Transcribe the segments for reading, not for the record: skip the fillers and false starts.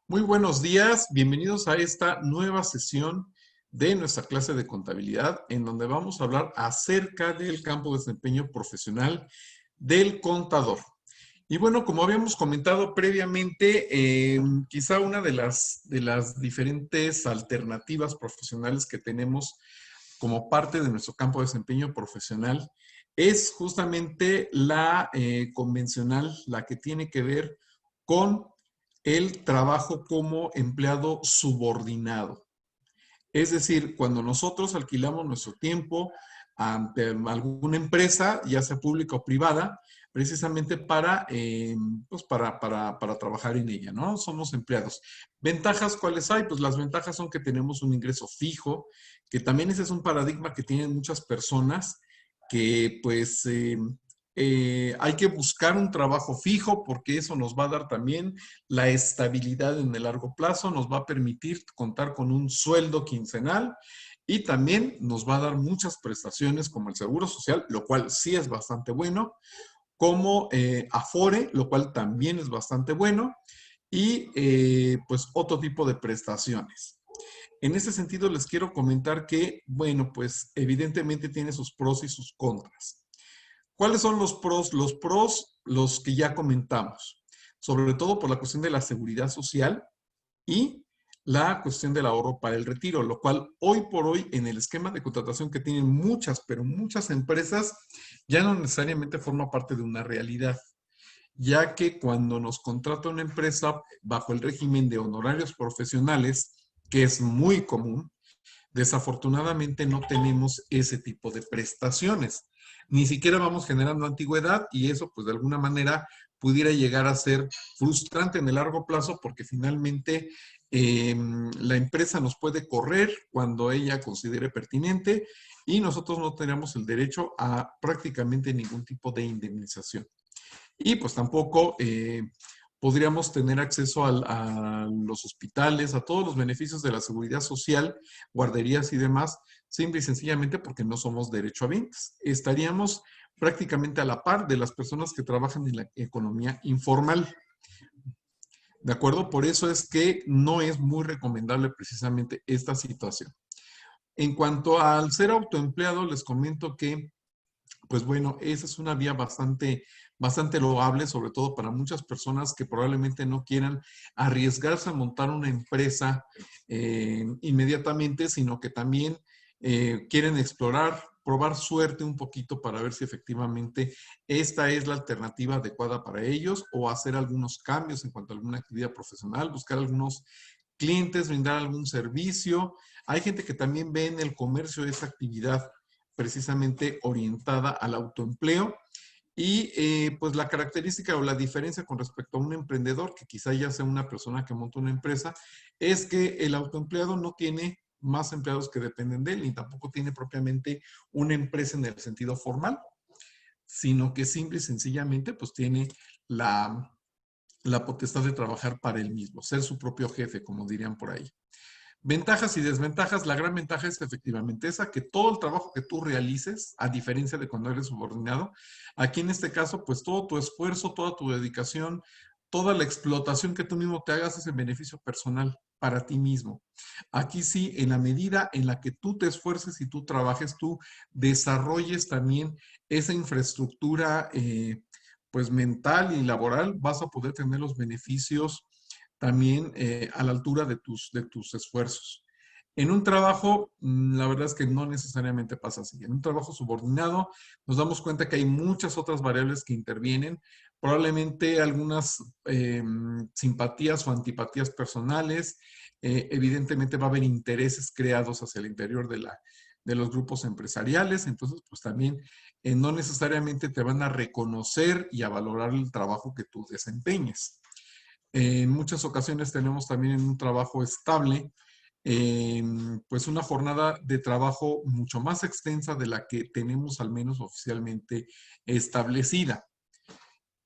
Muy buenos días, bienvenidos a esta nueva sesión de nuestra clase de contabilidad, en donde vamos a hablar acerca del campo de desempeño profesional del contador. Y bueno, como habíamos comentado previamente, quizá una de las diferentes alternativas profesionales que tenemos como parte de nuestro campo de desempeño profesional es justamente la convencional, la que tiene que ver con el trabajo como empleado subordinado. Es decir, cuando nosotros alquilamos nuestro tiempo ante alguna empresa, ya sea pública o privada, precisamente para trabajar en ella, ¿no? Somos empleados. ¿Ventajas cuáles hay? Pues las ventajas son que tenemos un ingreso fijo, que también ese es un paradigma que tienen muchas personas, que hay que buscar un trabajo fijo porque eso nos va a dar también la estabilidad en el largo plazo, nos va a permitir contar con un sueldo quincenal y también nos va a dar muchas prestaciones como el seguro social, lo cual sí es bastante bueno, como Afore, lo cual también es bastante bueno, y pues otro tipo de prestaciones. En ese sentido les quiero comentar que, bueno, pues evidentemente tiene sus pros y sus contras. ¿Cuáles son los pros? Los pros, los que ya comentamos, sobre todo por la cuestión de la seguridad social y la cuestión del ahorro para el retiro, lo cual hoy por hoy en el esquema de contratación que tienen muchas, pero muchas empresas, ya no necesariamente forma parte de una realidad, ya que cuando nos contrata una empresa bajo el régimen de honorarios profesionales, que es muy común, desafortunadamente no tenemos ese tipo de prestaciones. Ni siquiera vamos generando antigüedad y eso pues de alguna manera pudiera llegar a ser frustrante en el largo plazo porque finalmente la empresa nos puede correr cuando ella considere pertinente y nosotros no tenemos el derecho a prácticamente ningún tipo de indemnización. Y pues tampoco podríamos tener acceso a los hospitales, a todos los beneficios de la seguridad social, guarderías y demás, simple y sencillamente porque no somos derechohabientes. Estaríamos prácticamente a la par de las personas que trabajan en la economía informal. ¿De acuerdo? Por eso es que no es muy recomendable precisamente esta situación. En cuanto al ser autoempleado, les comento que pues bueno, esa es una vía bastante loable, sobre todo para muchas personas que probablemente no quieran arriesgarse a montar una empresa inmediatamente, sino que también quieren explorar, probar suerte un poquito para ver si efectivamente esta es la alternativa adecuada para ellos o hacer algunos cambios en cuanto a alguna actividad profesional, buscar algunos clientes, brindar algún servicio. Hay gente que también ve en el comercio esa actividad precisamente orientada al autoempleo y pues la característica o la diferencia con respecto a un emprendedor, que quizá ya sea una persona que monta una empresa, es que el autoempleado no tiene más empleados que dependen de él, ni tampoco tiene propiamente una empresa en el sentido formal, sino que simple y sencillamente pues tiene la potestad de trabajar para él mismo, ser su propio jefe, como dirían por ahí. Ventajas y desventajas, la gran ventaja es efectivamente esa, que todo el trabajo que tú realices, a diferencia de cuando eres subordinado, aquí en este caso, pues todo tu esfuerzo, toda tu dedicación, toda la explotación que tú mismo te hagas es en beneficio personal para ti mismo. Aquí sí, en la medida en la que tú te esfuerces y tú trabajes, tú desarrolles también esa infraestructura, pues mental y laboral, vas a poder tener los beneficios también a la altura de tus esfuerzos. En un trabajo, la verdad es que no necesariamente pasa así. En un trabajo subordinado, nos damos cuenta que hay muchas otras variables que intervienen, probablemente algunas simpatías o antipatías personales, evidentemente va a haber intereses creados hacia el interior de los grupos empresariales, entonces pues también no necesariamente te van a reconocer y a valorar el trabajo que tú desempeñes. En muchas ocasiones tenemos también en un trabajo estable, pues una jornada de trabajo mucho más extensa de la que tenemos al menos oficialmente establecida.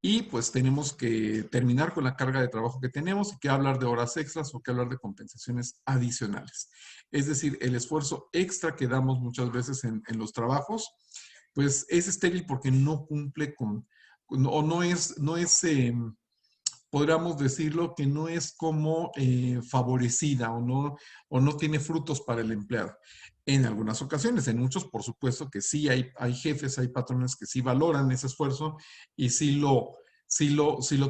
Y pues tenemos que terminar con la carga de trabajo que tenemos y que hablar de horas extras o que hablar de compensaciones adicionales. Es decir, el esfuerzo extra que damos muchas veces en los trabajos, pues es estéril porque no cumple con, o no es podríamos decirlo, que no es como favorecida o no tiene frutos para el empleado. En algunas ocasiones, en muchos, por supuesto que sí hay jefes, hay patrones que sí valoran ese esfuerzo y sí lo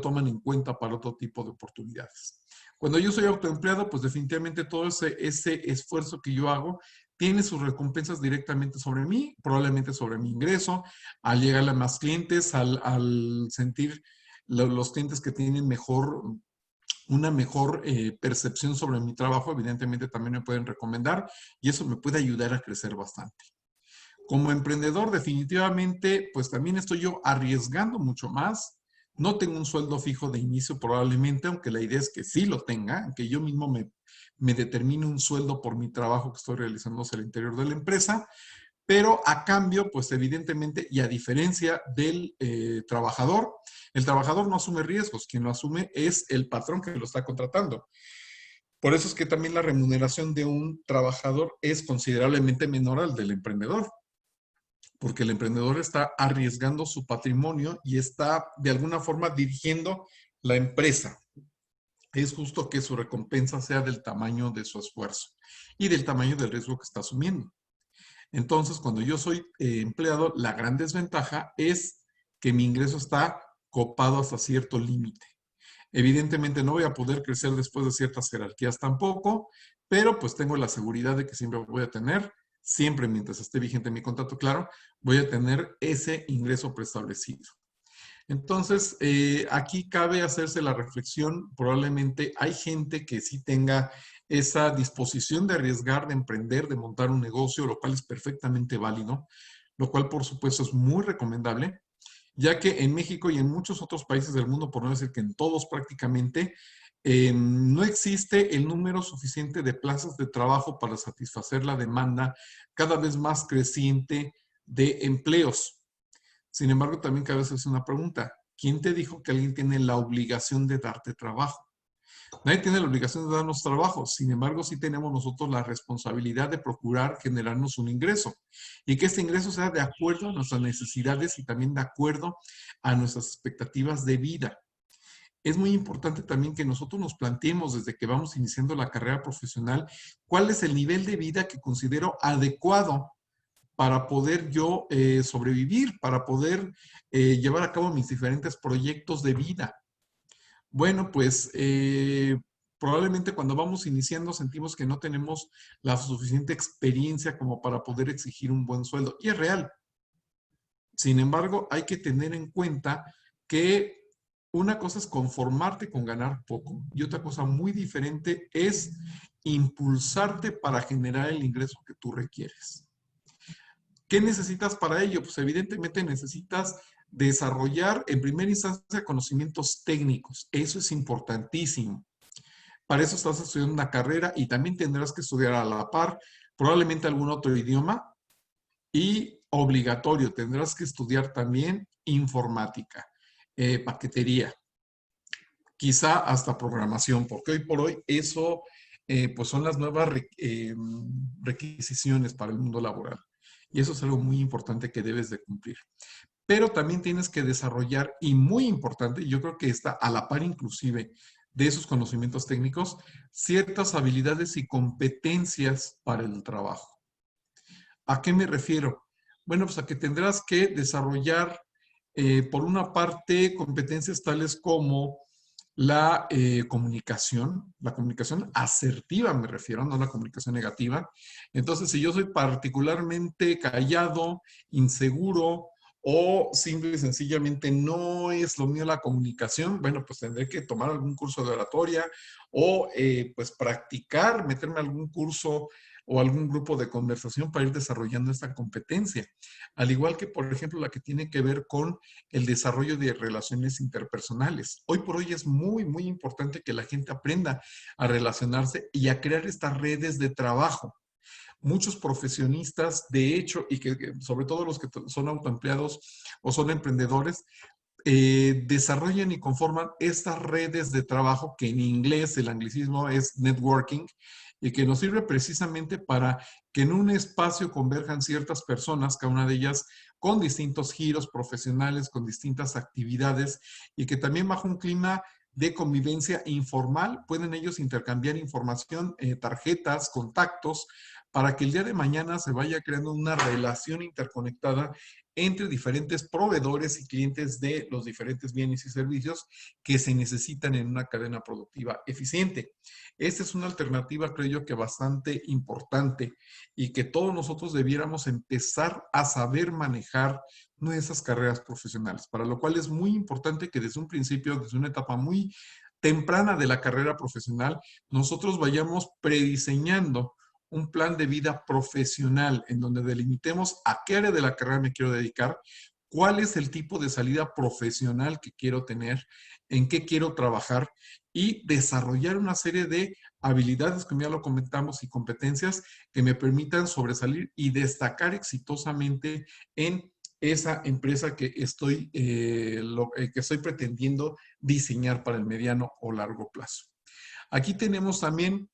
toman en cuenta para otro tipo de oportunidades. Cuando yo soy autoempleado, pues definitivamente todo ese esfuerzo que yo hago tiene sus recompensas directamente sobre mí, probablemente sobre mi ingreso, al llegarle a más clientes, al sentir los clientes que tienen una mejor percepción sobre mi trabajo, evidentemente también me pueden recomendar y eso me puede ayudar a crecer bastante. Como emprendedor, definitivamente, pues también estoy yo arriesgando mucho más. No tengo un sueldo fijo de inicio probablemente, aunque la idea es que sí lo tenga, que yo mismo me determine un sueldo por mi trabajo que estoy realizando hacia el interior de la empresa, pero a cambio, pues evidentemente, y a diferencia del trabajador, el trabajador no asume riesgos, quien lo asume es el patrón que lo está contratando. Por eso es que también la remuneración de un trabajador es considerablemente menor al del emprendedor, porque el emprendedor está arriesgando su patrimonio y está de alguna forma dirigiendo la empresa. Es justo que su recompensa sea del tamaño de su esfuerzo y del tamaño del riesgo que está asumiendo. Entonces, cuando yo soy empleado, la gran desventaja es que mi ingreso está copado hasta cierto límite. Evidentemente no voy a poder crecer después de ciertas jerarquías tampoco, pero pues tengo la seguridad de que siempre voy a tener, siempre mientras esté vigente mi contrato, claro, voy a tener ese ingreso preestablecido. Entonces, aquí cabe hacerse la reflexión, probablemente hay gente que sí tenga esa disposición de arriesgar, de emprender, de montar un negocio, lo cual es perfectamente válido, lo cual por supuesto es muy recomendable, ya que en México y en muchos otros países del mundo, por no decir que en todos prácticamente, no existe el número suficiente de plazas de trabajo para satisfacer la demanda cada vez más creciente de empleos. Sin embargo, también cabe hacerse una pregunta. ¿Quién te dijo que alguien tiene la obligación de darte trabajo? Nadie tiene la obligación de darnos trabajo. Sin embargo, sí tenemos nosotros la responsabilidad de procurar generarnos un ingreso y que este ingreso sea de acuerdo a nuestras necesidades y también de acuerdo a nuestras expectativas de vida. Es muy importante también que nosotros nos planteemos desde que vamos iniciando la carrera profesional cuál es el nivel de vida que considero adecuado para poder yo sobrevivir, para poder llevar a cabo mis diferentes proyectos de vida. Bueno, pues probablemente cuando vamos iniciando sentimos que no tenemos la suficiente experiencia como para poder exigir un buen sueldo. Y es real. Sin embargo, hay que tener en cuenta que una cosa es conformarte con ganar poco y otra cosa muy diferente es impulsarte para generar el ingreso que tú requieres. ¿Qué necesitas para ello? Pues evidentemente necesitas desarrollar en primera instancia conocimientos técnicos. Eso es importantísimo. Para eso estás estudiando una carrera y también tendrás que estudiar a la par probablemente algún otro idioma y obligatorio, tendrás que estudiar también informática, paquetería, quizá hasta programación, porque hoy por hoy eso pues son las nuevas requisiciones para el mundo laboral. Y eso es algo muy importante que debes de cumplir. Pero también tienes que desarrollar, y muy importante, yo creo que está a la par inclusive de esos conocimientos técnicos, ciertas habilidades y competencias para el trabajo. ¿A qué me refiero? Bueno, pues a que tendrás que desarrollar, por una parte, competencias tales como la comunicación asertiva me refiero, no la comunicación negativa. Entonces, si yo soy particularmente callado, inseguro o simple y sencillamente no es lo mío la comunicación, bueno, pues tendré que tomar algún curso de oratoria o pues practicar, meterme a algún curso o algún grupo de conversación para ir desarrollando esta competencia. Al igual que, por ejemplo, la que tiene que ver con el desarrollo de relaciones interpersonales. Hoy por hoy es muy, muy importante que la gente aprenda a relacionarse y a crear estas redes de trabajo. Muchos profesionistas, de hecho, y que sobre todo los que son autoempleados o son emprendedores, desarrollan y conforman estas redes de trabajo que en inglés el anglicismo es networking y que nos sirve precisamente para que en un espacio converjan ciertas personas, cada una de ellas con distintos giros profesionales, con distintas actividades y que también bajo un clima de convivencia informal. Pueden ellos intercambiar información, tarjetas, contactos, para que el día de mañana se vaya creando una relación interconectada entre diferentes proveedores y clientes de los diferentes bienes y servicios que se necesitan en una cadena productiva eficiente. Esta es una alternativa, creo yo, que bastante importante y que todos nosotros debiéramos empezar a saber manejar nuestras carreras profesionales, para lo cual es muy importante que desde un principio, desde una etapa muy temprana de la carrera profesional, nosotros vayamos prediseñando un plan de vida profesional en donde delimitemos a qué área de la carrera me quiero dedicar, cuál es el tipo de salida profesional que quiero tener, en qué quiero trabajar y desarrollar una serie de habilidades, como ya lo comentamos, y competencias que me permitan sobresalir y destacar exitosamente en esa empresa que estoy pretendiendo diseñar para el mediano o largo plazo. Aquí tenemos también,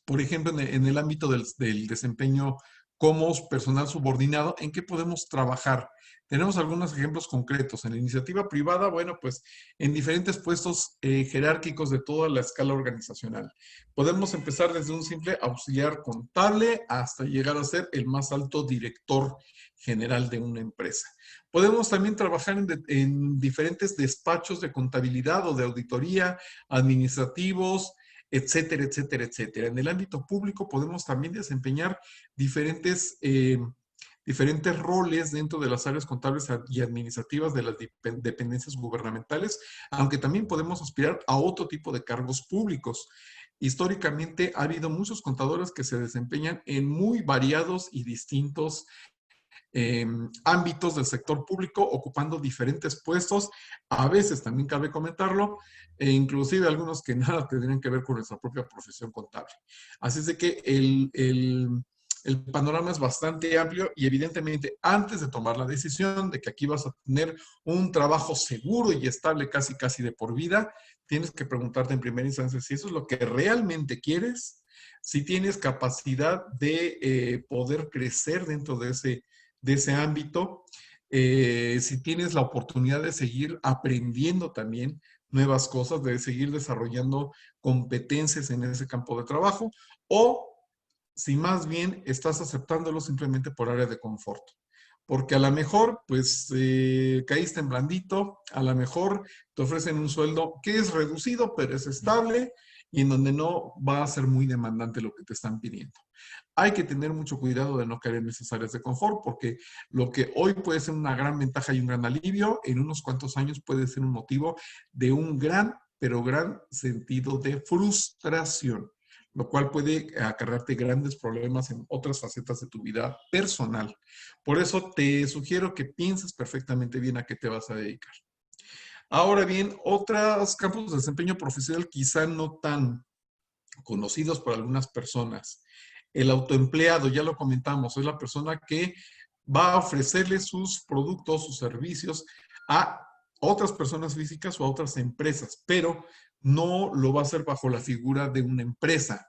por ejemplo, en el ámbito del desempeño como personal subordinado, ¿en qué podemos trabajar? Tenemos algunos ejemplos concretos. En la iniciativa privada, bueno, pues en diferentes puestos jerárquicos de toda la escala organizacional. Podemos empezar desde un simple auxiliar contable hasta llegar a ser el más alto director general de una empresa. Podemos también trabajar en diferentes despachos de contabilidad o de auditoría, administrativos, etcétera, etcétera, etcétera. En el ámbito público podemos también desempeñar diferentes, diferentes roles dentro de las áreas contables y administrativas de las dependencias gubernamentales, aunque también podemos aspirar a otro tipo de cargos públicos. Históricamente ha habido muchos contadores que se desempeñan en muy variados y distintos ámbitos del sector público, ocupando diferentes puestos. A veces también cabe comentarlo, e inclusive algunos que nada tendrían que ver con nuestra propia profesión contable. Así es de que el panorama es bastante amplio y evidentemente antes de tomar la decisión de que aquí vas a tener un trabajo seguro y estable casi de por vida, tienes que preguntarte en primera instancia si eso es lo que realmente quieres, si tienes capacidad de poder crecer dentro de ese ámbito, si tienes la oportunidad de seguir aprendiendo también nuevas cosas, de seguir desarrollando competencias en ese campo de trabajo, o si más bien estás aceptándolo simplemente por área de confort. Porque a lo mejor, pues, caíste en blandito, a lo mejor te ofrecen un sueldo que es reducido, pero es estable y en donde no va a ser muy demandante lo que te están pidiendo. Hay que tener mucho cuidado de no caer en esas áreas de confort, porque lo que hoy puede ser una gran ventaja y un gran alivio, en unos cuantos años puede ser un motivo de un gran, pero gran sentido de frustración, lo cual puede acarrearte grandes problemas en otras facetas de tu vida personal. Por eso te sugiero que pienses perfectamente bien a qué te vas a dedicar. Ahora bien, otros campos de desempeño profesional quizá no tan conocidos por algunas personas. El autoempleado, ya lo comentamos, es la persona que va a ofrecerle sus productos, sus servicios a otras personas físicas o a otras empresas, pero no lo va a hacer bajo la figura de una empresa.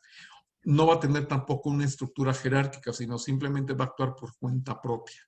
No va a tener tampoco una estructura jerárquica, sino simplemente va a actuar por cuenta propia.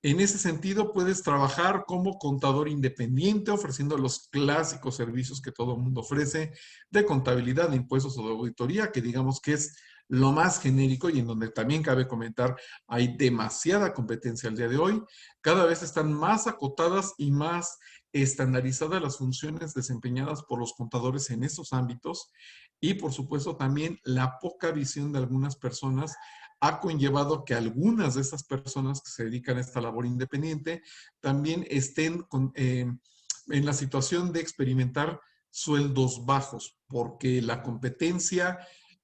En ese sentido, puedes trabajar como contador independiente, ofreciendo los clásicos servicios que todo el mundo ofrece de contabilidad, de impuestos o de auditoría, que digamos que es lo más genérico y en donde también cabe comentar, hay demasiada competencia al día de hoy. Cada vez están más acotadas y más estandarizadas las funciones desempeñadas por los contadores en esos ámbitos y, por supuesto, también la poca visión de algunas personas ha conllevado que algunas de estas personas que se dedican a esta labor independiente también estén en la situación de experimentar sueldos bajos, porque la competencia,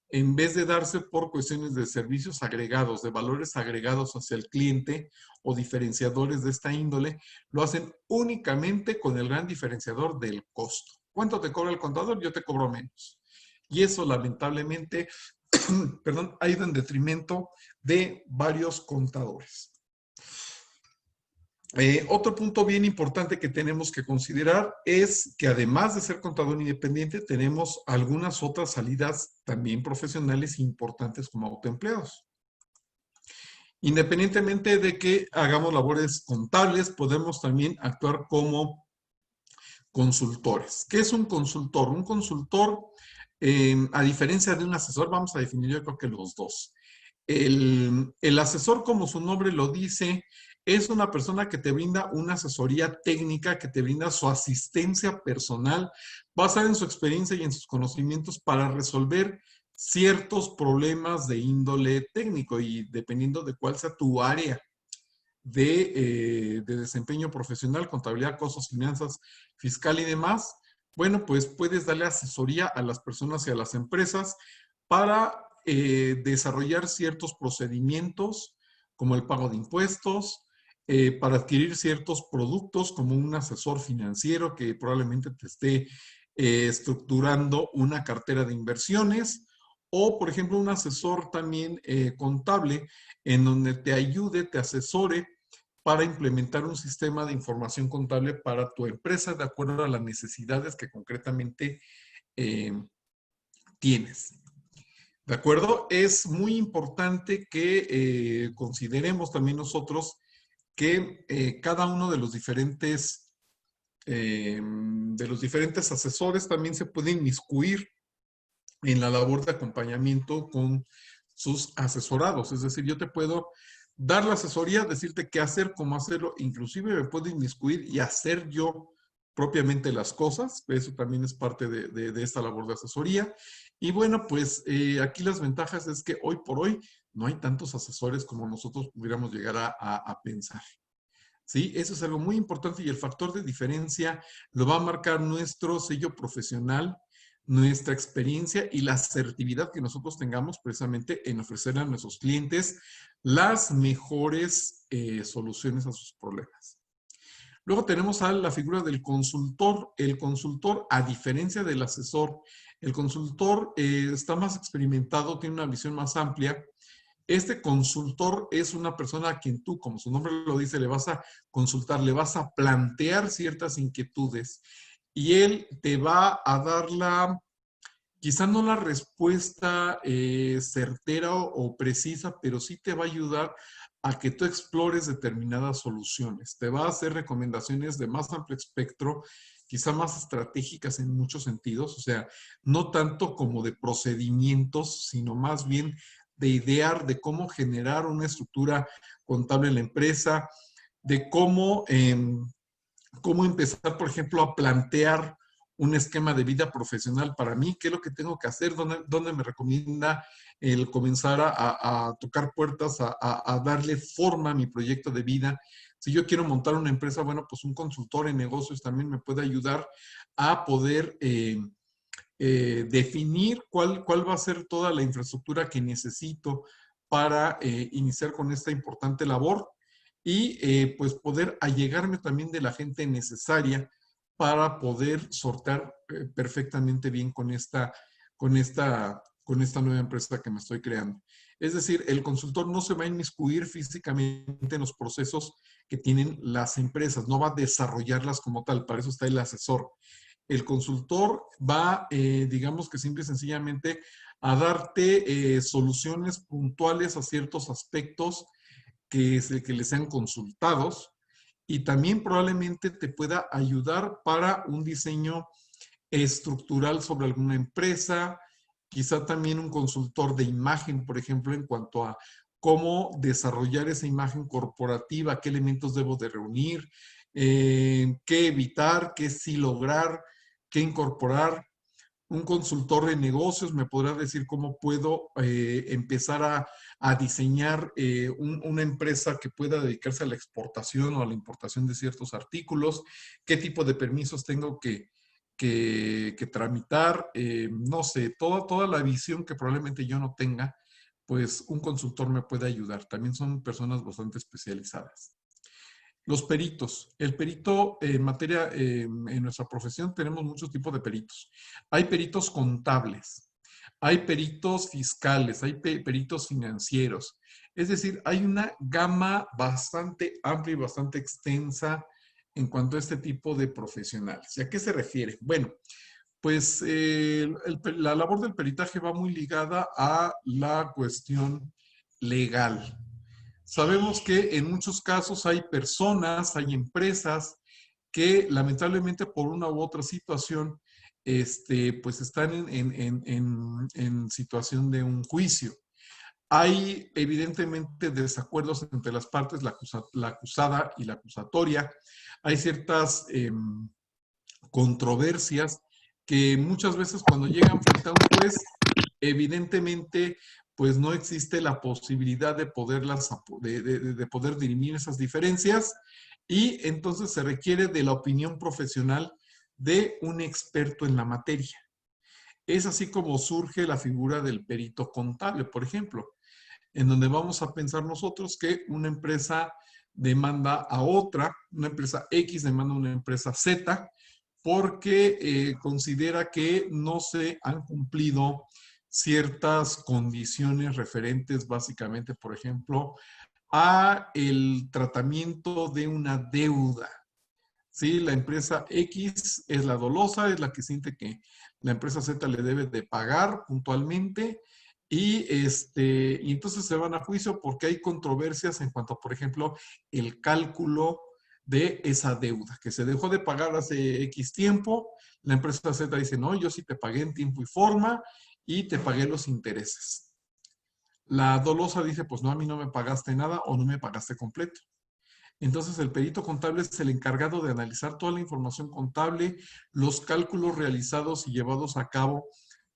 en vez de darse por cuestiones de servicios agregados, de valores agregados hacia el cliente o diferenciadores de esta índole, lo hacen únicamente con el gran diferenciador del costo. ¿Cuánto te cobra el contador? Yo te cobro menos. Y eso lamentablemente perdón, ha ido en detrimento de varios contadores. Otro punto bien importante que tenemos que considerar es que además de ser contador independiente, tenemos algunas otras salidas también profesionales importantes como autoempleados. Independientemente de que hagamos labores contables, podemos también actuar como consultores. ¿Qué es un consultor? Un consultor, a diferencia de un asesor, vamos a definir yo creo que los dos. El asesor, como su nombre lo dice, es una persona que te brinda una asesoría técnica, que te brinda su asistencia personal, basada en su experiencia y en sus conocimientos para resolver ciertos problemas de índole técnico y dependiendo de cuál sea tu área de desempeño profesional, contabilidad, costos, finanzas, fiscal y demás, bueno, pues puedes darle asesoría a las personas y a las empresas para desarrollar ciertos procedimientos como el pago de impuestos, para adquirir ciertos productos como un asesor financiero que probablemente te esté estructurando una cartera de inversiones o, por ejemplo, un asesor también contable en donde te ayude, te asesore para implementar un sistema de información contable para tu empresa de acuerdo a las necesidades que concretamente eh, tienes. ¿De acuerdo? Es muy importante que consideremos también nosotros que cada uno de los diferentes asesores también se puede inmiscuir en la labor de acompañamiento con sus asesorados. Es decir, yo te puedo dar la asesoría, decirte qué hacer, cómo hacerlo, inclusive me puedo inmiscuir y hacer yo propiamente las cosas. Eso también es parte de esta labor de asesoría. Y bueno, pues aquí las ventajas es que hoy por hoy no hay tantos asesores como nosotros pudiéramos llegar a pensar. ¿Sí? Eso es algo muy importante y el factor de diferencia lo va a marcar nuestro sello profesional, nuestra experiencia y la asertividad que nosotros tengamos precisamente en ofrecerle a nuestros clientes las mejores soluciones a sus problemas. Luego tenemos a la figura del consultor. El consultor, a diferencia del asesor, el consultor está más experimentado, tiene una visión más amplia. Este consultor es una persona a quien tú, como su nombre lo dice, le vas a consultar, le vas a plantear ciertas inquietudes y él te va a dar quizá no la respuesta certera o precisa, pero sí te va a ayudar a que tú explores determinadas soluciones. Te va a hacer recomendaciones de más amplio espectro, quizá más estratégicas en muchos sentidos, o sea, no tanto como de procedimientos, sino más bien de idear de cómo generar una estructura contable en la empresa, de cómo empezar, por ejemplo, a plantear un esquema de vida profesional para mí, qué es lo que tengo que hacer, dónde me recomienda el comenzar a tocar puertas, a darle forma a mi proyecto de vida. Si yo quiero montar una empresa, bueno, pues un consultor en negocios también me puede ayudar a poder definir cuál va a ser toda la infraestructura que necesito para iniciar con esta importante labor y pues poder allegarme también de la gente necesaria para poder sortear perfectamente bien con esta nueva empresa que me estoy creando. Es decir, el consultor no se va a inmiscuir físicamente en los procesos que tienen las empresas, no va a desarrollarlas como tal, para eso está el asesor. El consultor va, digamos que simple y sencillamente, a darte soluciones puntuales a ciertos aspectos que les sean consultados y también probablemente te pueda ayudar para un diseño estructural sobre alguna empresa, quizá también un consultor de imagen, por ejemplo, en cuanto a cómo desarrollar esa imagen corporativa, qué elementos debo de reunir, qué evitar, qué sí lograr, qué incorporar. Un consultor de negocios me podrá decir cómo puedo empezar a diseñar una empresa que pueda dedicarse a la exportación o a la importación de ciertos artículos, qué tipo de permisos tengo que tramitar, no sé, toda la visión que probablemente yo no tenga, pues un consultor me puede ayudar. También son personas bastante especializadas. Los peritos. El perito en materia, en nuestra profesión tenemos muchos tipos de peritos. Hay peritos contables, hay peritos fiscales, hay peritos financieros. Es decir, hay una gama bastante amplia y bastante extensa en cuanto a este tipo de profesionales. ¿Y a qué se refiere? Bueno, pues la labor del peritaje va muy ligada a la cuestión legal. Sabemos que en muchos casos hay personas, hay empresas que lamentablemente por una u otra situación, pues están en situación de un juicio. Hay evidentemente desacuerdos entre las partes, la acusada y la acusatoria. Hay ciertas controversias que muchas veces cuando llegan frente a un juez, evidentemente, pues no existe la posibilidad de de poder dirimir esas diferencias, y entonces se requiere de la opinión profesional de un experto en la materia. Es así como surge la figura del perito contable, por ejemplo, en donde vamos a pensar nosotros que una empresa demanda a otra, una empresa X demanda a una empresa Z, porque considera que no se han cumplido ciertas condiciones referentes básicamente, por ejemplo, a el tratamiento de una deuda. ¿Sí? La empresa X es la dolosa, es la que siente que la empresa Z le debe de pagar puntualmente, y entonces se van a juicio porque hay controversias en cuanto a, por ejemplo, el cálculo de esa deuda, que se dejó de pagar hace X tiempo. La empresa Z dice, no, yo sí te pagué en tiempo y forma y te pagué los intereses. La dolosa dice, pues no, a mí no me pagaste nada o no me pagaste completo. Entonces, el perito contable es el encargado de analizar toda la información contable, los cálculos realizados y llevados a cabo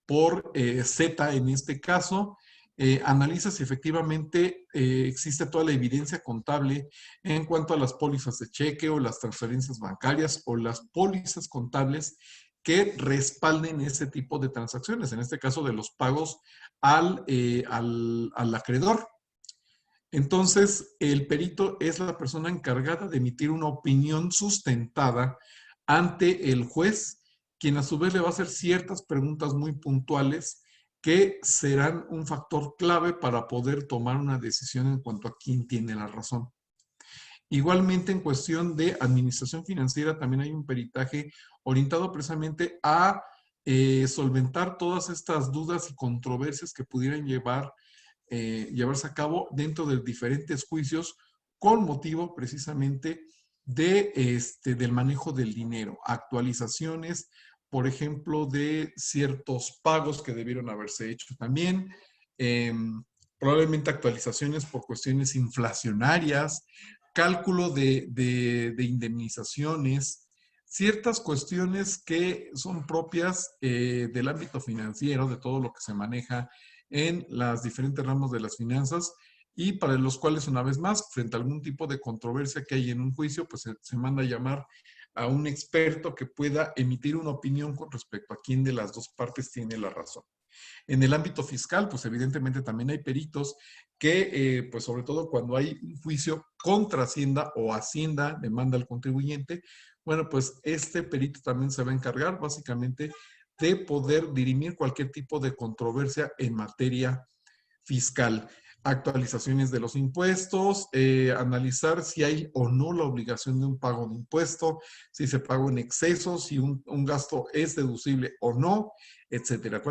por Z en este caso. Analiza si efectivamente existe toda la evidencia contable en cuanto a las pólizas de cheque o las transferencias bancarias o las pólizas contables que respalden ese tipo de transacciones, en este caso de los pagos al acreedor. Entonces, el perito es la persona encargada de emitir una opinión sustentada ante el juez, quien a su vez le va a hacer ciertas preguntas muy puntuales que serán un factor clave para poder tomar una decisión en cuanto a quién tiene la razón. Igualmente, en cuestión de administración financiera, también hay un peritaje orientado precisamente a solventar todas estas dudas y controversias que pudieran llevarse a cabo dentro de diferentes juicios con motivo precisamente del manejo del dinero, actualizaciones, por ejemplo, de ciertos pagos que debieron haberse hecho también, eh, probablemente actualizaciones por cuestiones inflacionarias, cálculo de indemnizaciones, ciertas cuestiones que son propias del ámbito financiero, de todo lo que se maneja en las diferentes ramas de las finanzas, y para los cuales, una vez más, frente a algún tipo de controversia que hay en un juicio, pues se manda a llamar a un experto que pueda emitir una opinión con respecto a quién de las dos partes tiene la razón. En el ámbito fiscal, pues evidentemente también hay peritos que, pues sobre todo cuando hay un juicio contra Hacienda o Hacienda demanda al contribuyente, bueno, pues este perito también se va a encargar básicamente de poder dirimir cualquier tipo de controversia en materia fiscal. Actualizaciones de los impuestos, analizar si hay o no la obligación de un pago de impuesto, si se pagó en exceso, si un gasto es deducible o no, etcétera.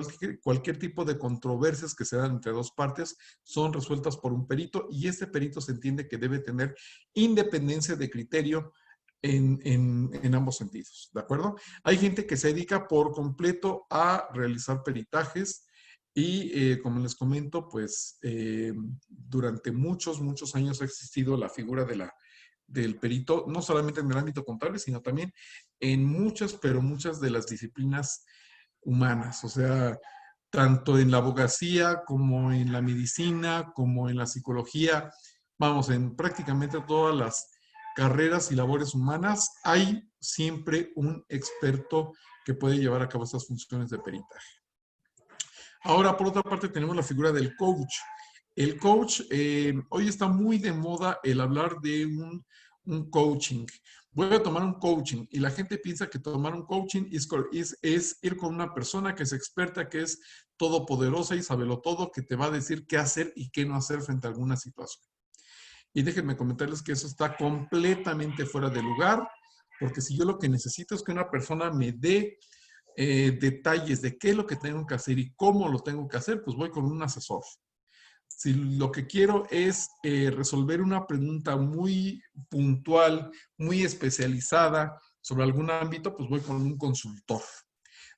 Cualquier tipo de controversias que se dan entre dos partes son resueltas por un perito, y este perito se entiende que debe tener independencia de criterio en ambos sentidos, ¿de acuerdo? Hay gente que se dedica por completo a realizar peritajes y como les comento, pues durante muchos años ha existido la figura del perito, no solamente en el ámbito contable, sino también en muchas, pero muchas de las disciplinas humanas. O sea, tanto en la abogacía como en la medicina, como en la psicología, vamos, en prácticamente todas las carreras y labores humanas, hay siempre un experto que puede llevar a cabo estas funciones de peritaje. Ahora, por otra parte, tenemos la figura del coach. El coach, hoy está muy de moda el hablar de un coaching. Voy a tomar un coaching, y la gente piensa que tomar un coaching es ir con una persona que es experta, que es todopoderosa y sabelo todo, que te va a decir qué hacer y qué no hacer frente a alguna situación. Y déjenme comentarles que eso está completamente fuera de lugar, porque si yo lo que necesito es que una persona me dé detalles de qué es lo que tengo que hacer y cómo lo tengo que hacer, pues voy con un asesor. Si lo que quiero es resolver una pregunta muy puntual, muy especializada sobre algún ámbito, pues voy con un consultor.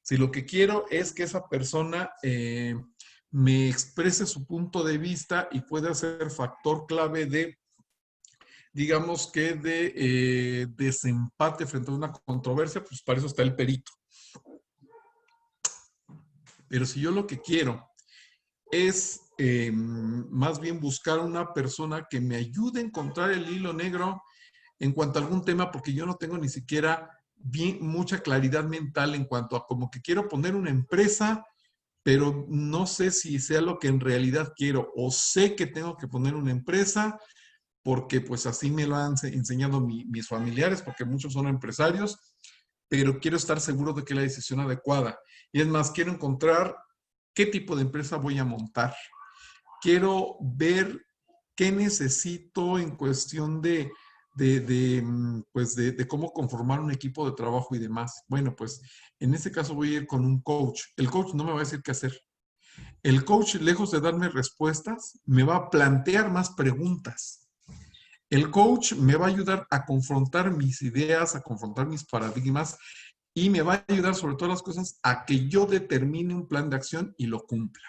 Si lo que quiero es que esa persona me exprese su punto de vista y pueda ser factor clave de, digamos que de desempate frente a una controversia, pues para eso está el perito. Pero si yo lo que quiero es más bien buscar una persona que me ayude a encontrar el hilo negro en cuanto a algún tema, porque yo no tengo ni siquiera bien, mucha claridad mental en cuanto a como que quiero poner una empresa, pero no sé si sea lo que en realidad quiero, o sé que tengo que poner una empresa porque pues así me lo han enseñado mis familiares, porque muchos son empresarios, pero quiero estar seguro de que es la decisión adecuada. Y es más, quiero encontrar qué tipo de empresa voy a montar. Quiero ver qué necesito en cuestión pues de cómo conformar un equipo de trabajo y demás. Bueno, pues en este caso voy a ir con un coach. El coach no me va a decir qué hacer. El coach, lejos de darme respuestas, me va a plantear más preguntas. El coach me va a ayudar a confrontar mis ideas, a confrontar mis paradigmas y me va a ayudar sobre todas las cosas a que yo determine un plan de acción y lo cumpla.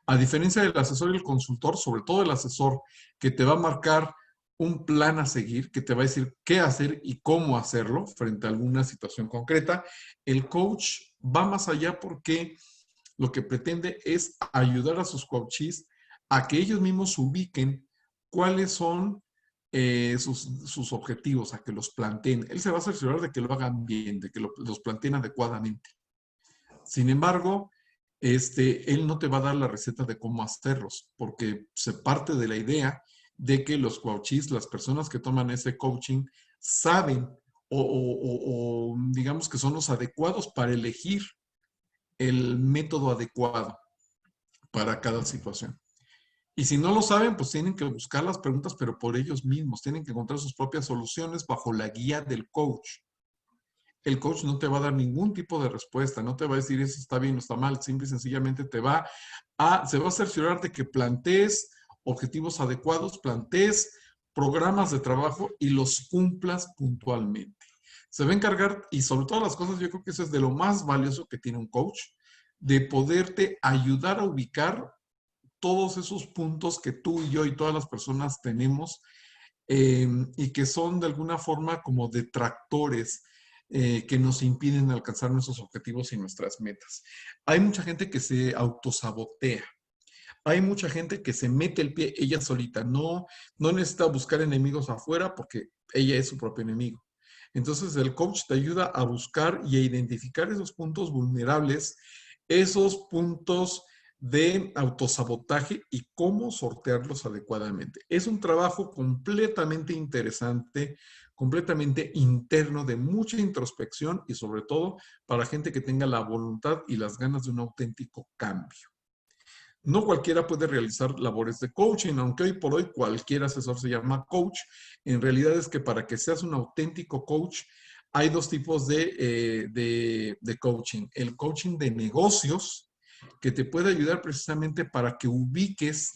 A diferencia del asesor y el consultor, sobre todo el asesor que te va a marcar un plan a seguir, que te va a decir qué hacer y cómo hacerlo frente a alguna situación concreta, el coach va más allá porque lo que pretende es ayudar a sus coaches a que ellos mismos ubiquen cuáles son sus objetivos, a que los planteen. Él se va a cerciorar de que lo hagan bien, de que los planteen adecuadamente. Sin embargo, él no te va a dar la receta de cómo hacerlos, porque se parte de la idea de que los coaches, las personas que toman ese coaching, saben o digamos que son los adecuados para elegir el método adecuado para cada situación. Y si no lo saben, pues tienen que buscar las preguntas, pero por ellos mismos, tienen que encontrar sus propias soluciones bajo la guía del coach. El coach no te va a dar ningún tipo de respuesta, no te va a decir eso está bien o está mal, simple y sencillamente se va a cerciorar de que plantees objetivos adecuados, plantees programas de trabajo y los cumplas puntualmente. Se va a encargar, y sobre todas las cosas, yo creo que eso es de lo más valioso que tiene un coach, de poderte ayudar a ubicar todos esos puntos que tú y yo y todas las personas tenemos y que son de alguna forma como detractores que nos impiden alcanzar nuestros objetivos y nuestras metas. Hay mucha gente que se autosabotea. Hay mucha gente que se mete el pie ella solita. No necesita buscar enemigos afuera porque ella es su propio enemigo. Entonces el coach te ayuda a buscar y a identificar esos puntos vulnerables, esos puntos de autosabotaje y cómo sortearlos adecuadamente. Es un trabajo completamente interesante, completamente interno, de mucha introspección y sobre todo para gente que tenga la voluntad y las ganas de un auténtico cambio. No cualquiera puede realizar labores de coaching, aunque hoy por hoy cualquier asesor se llama coach. En realidad es que para que seas un auténtico coach, hay dos tipos de coaching. El coaching de negocios, que te puede ayudar precisamente para que ubiques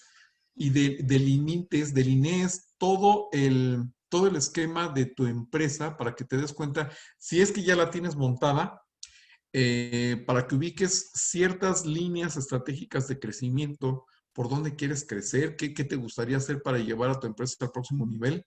y delinees todo el esquema de tu empresa para que te des cuenta si es que ya la tienes montada, para que ubiques ciertas líneas estratégicas de crecimiento, por dónde quieres crecer, qué te gustaría hacer para llevar a tu empresa al próximo nivel,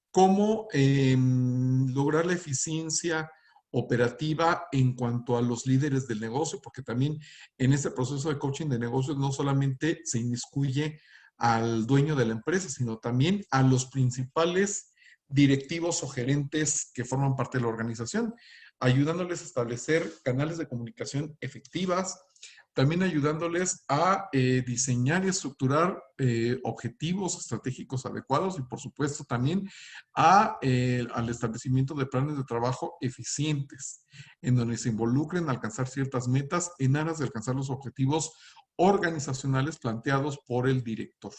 cómo lograr la eficiencia operativa en cuanto a los líderes del negocio, porque también en este proceso de coaching de negocios no solamente se inmiscuye al dueño de la empresa, sino también a los principales directivos o gerentes que forman parte de la organización, ayudándoles a establecer canales de comunicación efectivas, también ayudándoles a diseñar y estructurar objetivos estratégicos adecuados y por supuesto también al establecimiento de planes de trabajo eficientes, en donde se involucren a alcanzar ciertas metas en aras de alcanzar los objetivos organizacionales planteados por el director.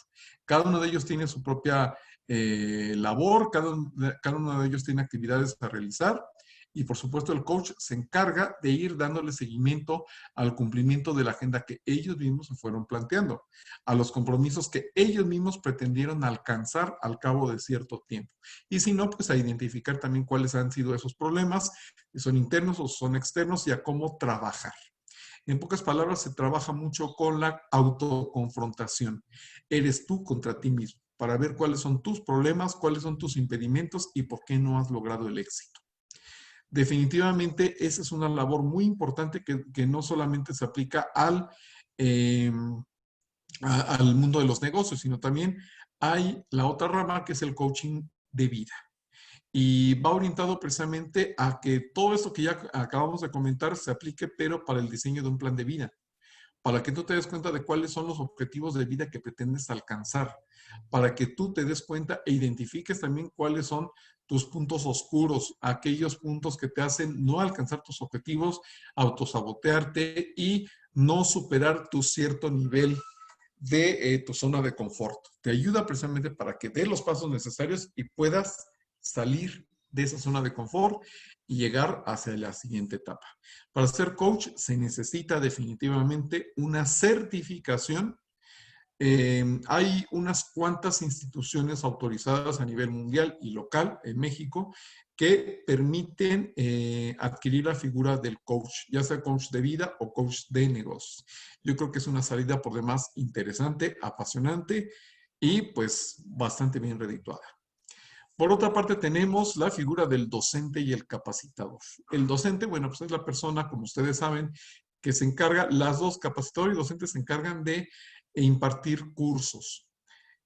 Cada uno de ellos tiene su propia labor, cada uno de ellos tiene actividades a realizar Y por supuesto el coach se encarga de ir dándole seguimiento al cumplimiento de la agenda que ellos mismos se fueron planteando, a los compromisos que ellos mismos pretendieron alcanzar al cabo de cierto tiempo. Y si no, pues a identificar también cuáles han sido esos problemas, si son internos o son externos, y a cómo trabajar. En pocas palabras, se trabaja mucho con la autoconfrontación. Eres tú contra ti mismo, para ver cuáles son tus problemas, cuáles son tus impedimentos y por qué no has logrado el éxito. Definitivamente, esa es una labor muy importante que no solamente se aplica al mundo de los negocios, sino también hay la otra rama que es el coaching de vida. Y va orientado precisamente a que todo esto que ya acabamos de comentar se aplique, pero para el diseño de un plan de vida, para que tú te des cuenta de cuáles son los objetivos de vida que pretendes alcanzar, para que tú te des cuenta e identifiques también cuáles son tus puntos oscuros, aquellos puntos que te hacen no alcanzar tus objetivos, autosabotearte y no superar tu cierto nivel de tu zona de confort. Te ayuda precisamente para que des los pasos necesarios y puedas salir de esa zona de confort y llegar hacia la siguiente etapa. Para ser coach se necesita definitivamente una certificación. Hay unas cuantas instituciones autorizadas a nivel mundial y local en México que permiten adquirir la figura del coach, ya sea coach de vida o coach de negocios. Yo creo que es una salida por demás interesante, apasionante y pues bastante bien redituada. Por otra parte, tenemos la figura del docente y el capacitador. El docente, bueno, pues es la persona, como ustedes saben, que se encarga, las dos, capacitador y docente, se encargan de impartir cursos.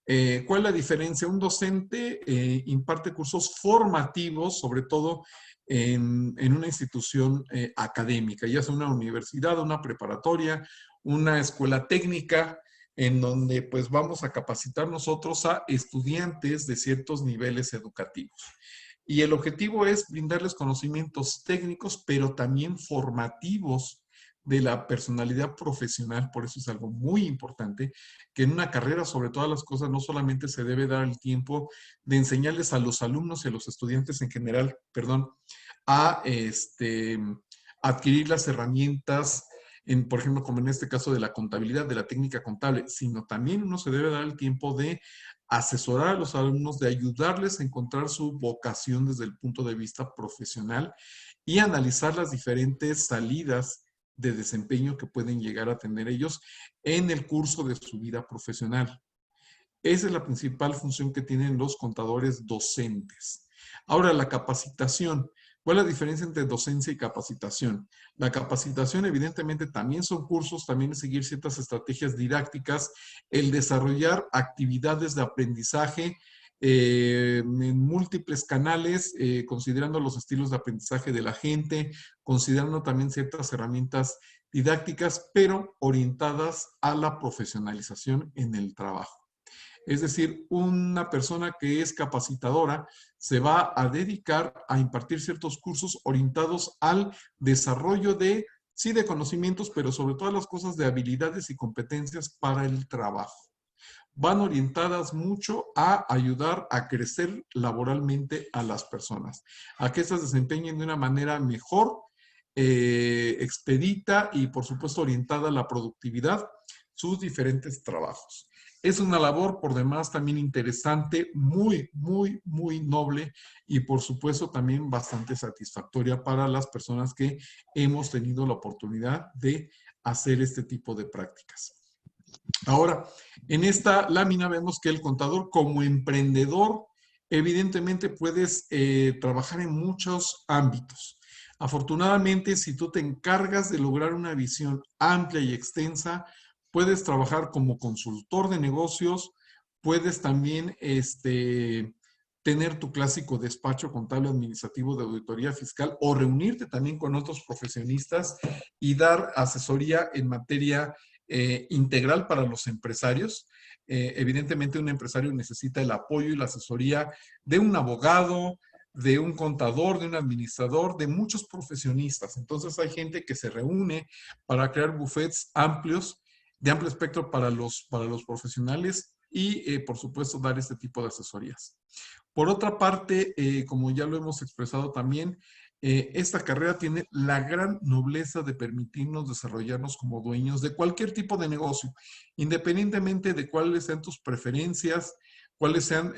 ¿Cuál es la diferencia? Un docente imparte cursos formativos, sobre todo en una institución académica, ya sea una universidad, una preparatoria, una escuela técnica, en donde pues vamos a capacitar nosotros a estudiantes de ciertos niveles educativos. Y el objetivo es brindarles conocimientos técnicos, pero también formativos de la personalidad profesional. Por eso es algo muy importante, que en una carrera, sobre todas las cosas, no solamente se debe dar el tiempo de enseñarles a los alumnos y a los estudiantes en general, perdón, a adquirir las herramientas, por ejemplo, como en este caso de la contabilidad, de la técnica contable, sino también uno se debe dar el tiempo de asesorar a los alumnos, de ayudarles a encontrar su vocación desde el punto de vista profesional y analizar las diferentes salidas de desempeño que pueden llegar a tener ellos en el curso de su vida profesional. Esa es la principal función que tienen los contadores docentes. Ahora, la capacitación. ¿Cuál es la diferencia entre docencia y capacitación? La capacitación, evidentemente, también son cursos, también es seguir ciertas estrategias didácticas, el desarrollar actividades de aprendizaje en múltiples canales, considerando los estilos de aprendizaje de la gente, considerando también ciertas herramientas didácticas, pero orientadas a la profesionalización en el trabajo. Es decir, una persona que es capacitadora se va a dedicar a impartir ciertos cursos orientados al desarrollo de, sí, de conocimientos, pero sobre todas las cosas de habilidades y competencias para el trabajo. Van orientadas mucho a ayudar a crecer laboralmente a las personas, a que éstas desempeñen de una manera mejor, expedita y por supuesto orientada a la productividad sus diferentes trabajos. Es una labor por demás también interesante, muy, muy, muy noble y por supuesto también bastante satisfactoria para las personas que hemos tenido la oportunidad de hacer este tipo de prácticas. Ahora, en esta lámina vemos que el contador como emprendedor, evidentemente puedes trabajar en muchos ámbitos. Afortunadamente, si tú te encargas de lograr una visión amplia y extensa, puedes trabajar como consultor de negocios, puedes también tener tu clásico despacho contable administrativo de auditoría fiscal o reunirte también con otros profesionistas y dar asesoría en materia integral para los empresarios. Evidentemente, un empresario necesita el apoyo y la asesoría de un abogado, de un contador, de un administrador, de muchos profesionistas. Entonces hay gente que se reúne para crear buffets amplios, de amplio espectro para los profesionales y, por supuesto, dar este tipo de asesorías. Por otra parte, como ya lo hemos expresado también, esta carrera tiene la gran nobleza de permitirnos desarrollarnos como dueños de cualquier tipo de negocio, independientemente de cuáles sean tus preferencias, cuáles sean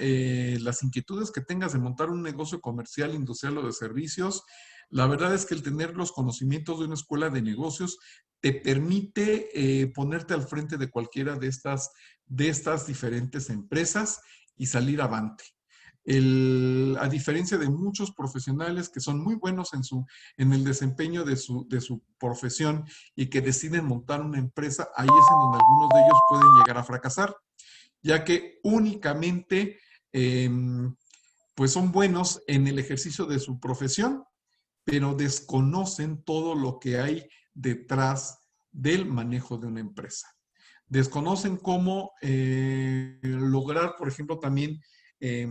las inquietudes que tengas de montar un negocio comercial, industrial o de servicios. La verdad es que el tener los conocimientos de una escuela de negocios te permite ponerte al frente de cualquiera de estas diferentes empresas y salir avante. A diferencia de muchos profesionales que son muy buenos en el desempeño de su profesión y que deciden montar una empresa, ahí es en donde algunos de ellos pueden llegar a fracasar, ya que únicamente pues son buenos en el ejercicio de su profesión, pero desconocen todo lo que hay detrás del manejo de una empresa. Desconocen cómo lograr, por ejemplo, también eh,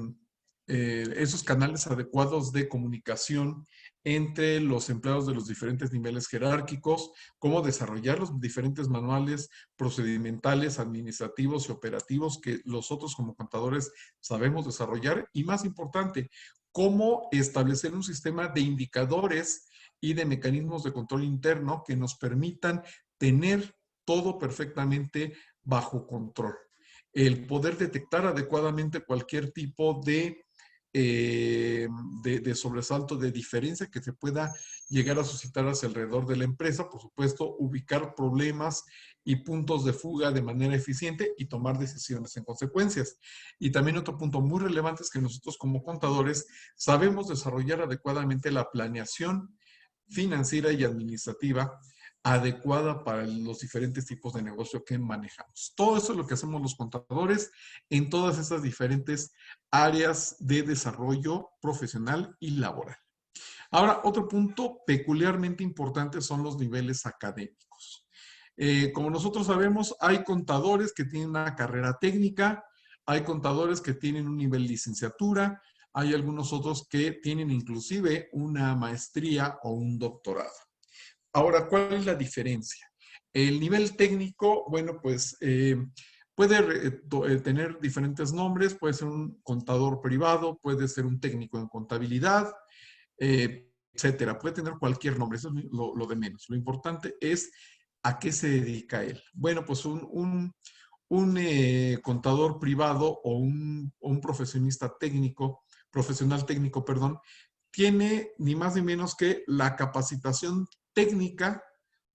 esos canales adecuados de comunicación entre los empleados de los diferentes niveles jerárquicos, cómo desarrollar los diferentes manuales procedimentales, administrativos y operativos que nosotros como contadores sabemos desarrollar y, más importante, cómo establecer un sistema de indicadores y de mecanismos de control interno que nos permitan tener todo perfectamente bajo control. El poder detectar adecuadamente cualquier tipo de sobresalto, de diferencia que se pueda llegar a suscitar hacia alrededor de la empresa, por supuesto, ubicar problemas y puntos de fuga de manera eficiente y tomar decisiones en consecuencias. Y también otro punto muy relevante es que nosotros como contadores sabemos desarrollar adecuadamente la planeación financiera y administrativa adecuada para los diferentes tipos de negocio que manejamos. Todo eso es lo que hacemos los contadores en todas estas diferentes áreas de desarrollo profesional y laboral. Ahora, otro punto peculiarmente importante son los niveles académicos. Como nosotros sabemos, hay contadores que tienen una carrera técnica, hay contadores que tienen un nivel de licenciatura, hay algunos otros que tienen inclusive una maestría o un doctorado. Ahora, ¿cuál es la diferencia? El nivel técnico, bueno, pues puede tener diferentes nombres, puede ser un contador privado, puede ser un técnico en contabilidad, etcétera. Puede tener cualquier nombre, eso es lo de menos. Lo importante es a qué se dedica él. Bueno, pues un contador privado o un profesionista técnico, profesional técnico, perdón, tiene ni más ni menos que la capacitación técnica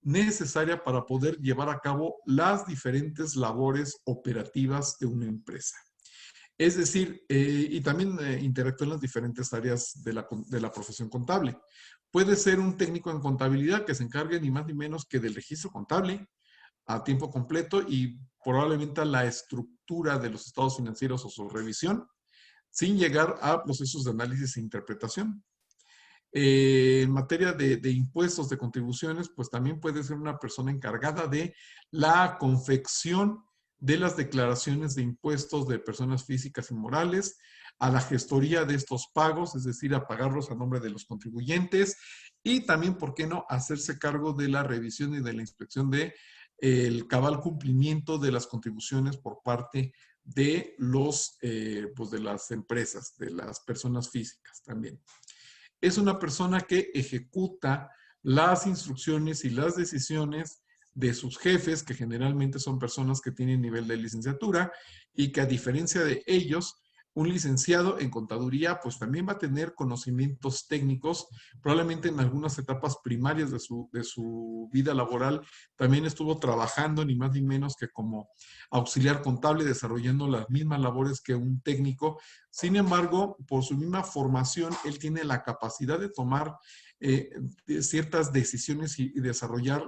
necesaria para poder llevar a cabo las diferentes labores operativas de una empresa. Es decir, y también interactúa en las diferentes áreas de la profesión contable. Puede ser un técnico en contabilidad que se encargue ni más ni menos que del registro contable a tiempo completo y probablemente a la estructura de los estados financieros o su revisión, sin llegar a procesos de análisis e interpretación. En materia de impuestos, de contribuciones, pues también puede ser una persona encargada de la confección de las declaraciones de impuestos de personas físicas y morales, a la gestoría de estos pagos, es decir, a pagarlos a nombre de los contribuyentes y también, ¿por qué no?, hacerse cargo de la revisión y de la inspección de el cabal cumplimiento de las contribuciones por parte de pues de las empresas, de las personas físicas también. Es una persona que ejecuta las instrucciones y las decisiones de sus jefes, que generalmente son personas que tienen nivel de licenciatura y que, a diferencia de ellos, un licenciado en contaduría pues también va a tener conocimientos técnicos, probablemente en algunas etapas primarias de su vida laboral también estuvo trabajando ni más ni menos que como auxiliar contable, desarrollando las mismas labores que un técnico. Sin embargo, por su misma formación, él tiene la capacidad de tomar ciertas decisiones y desarrollar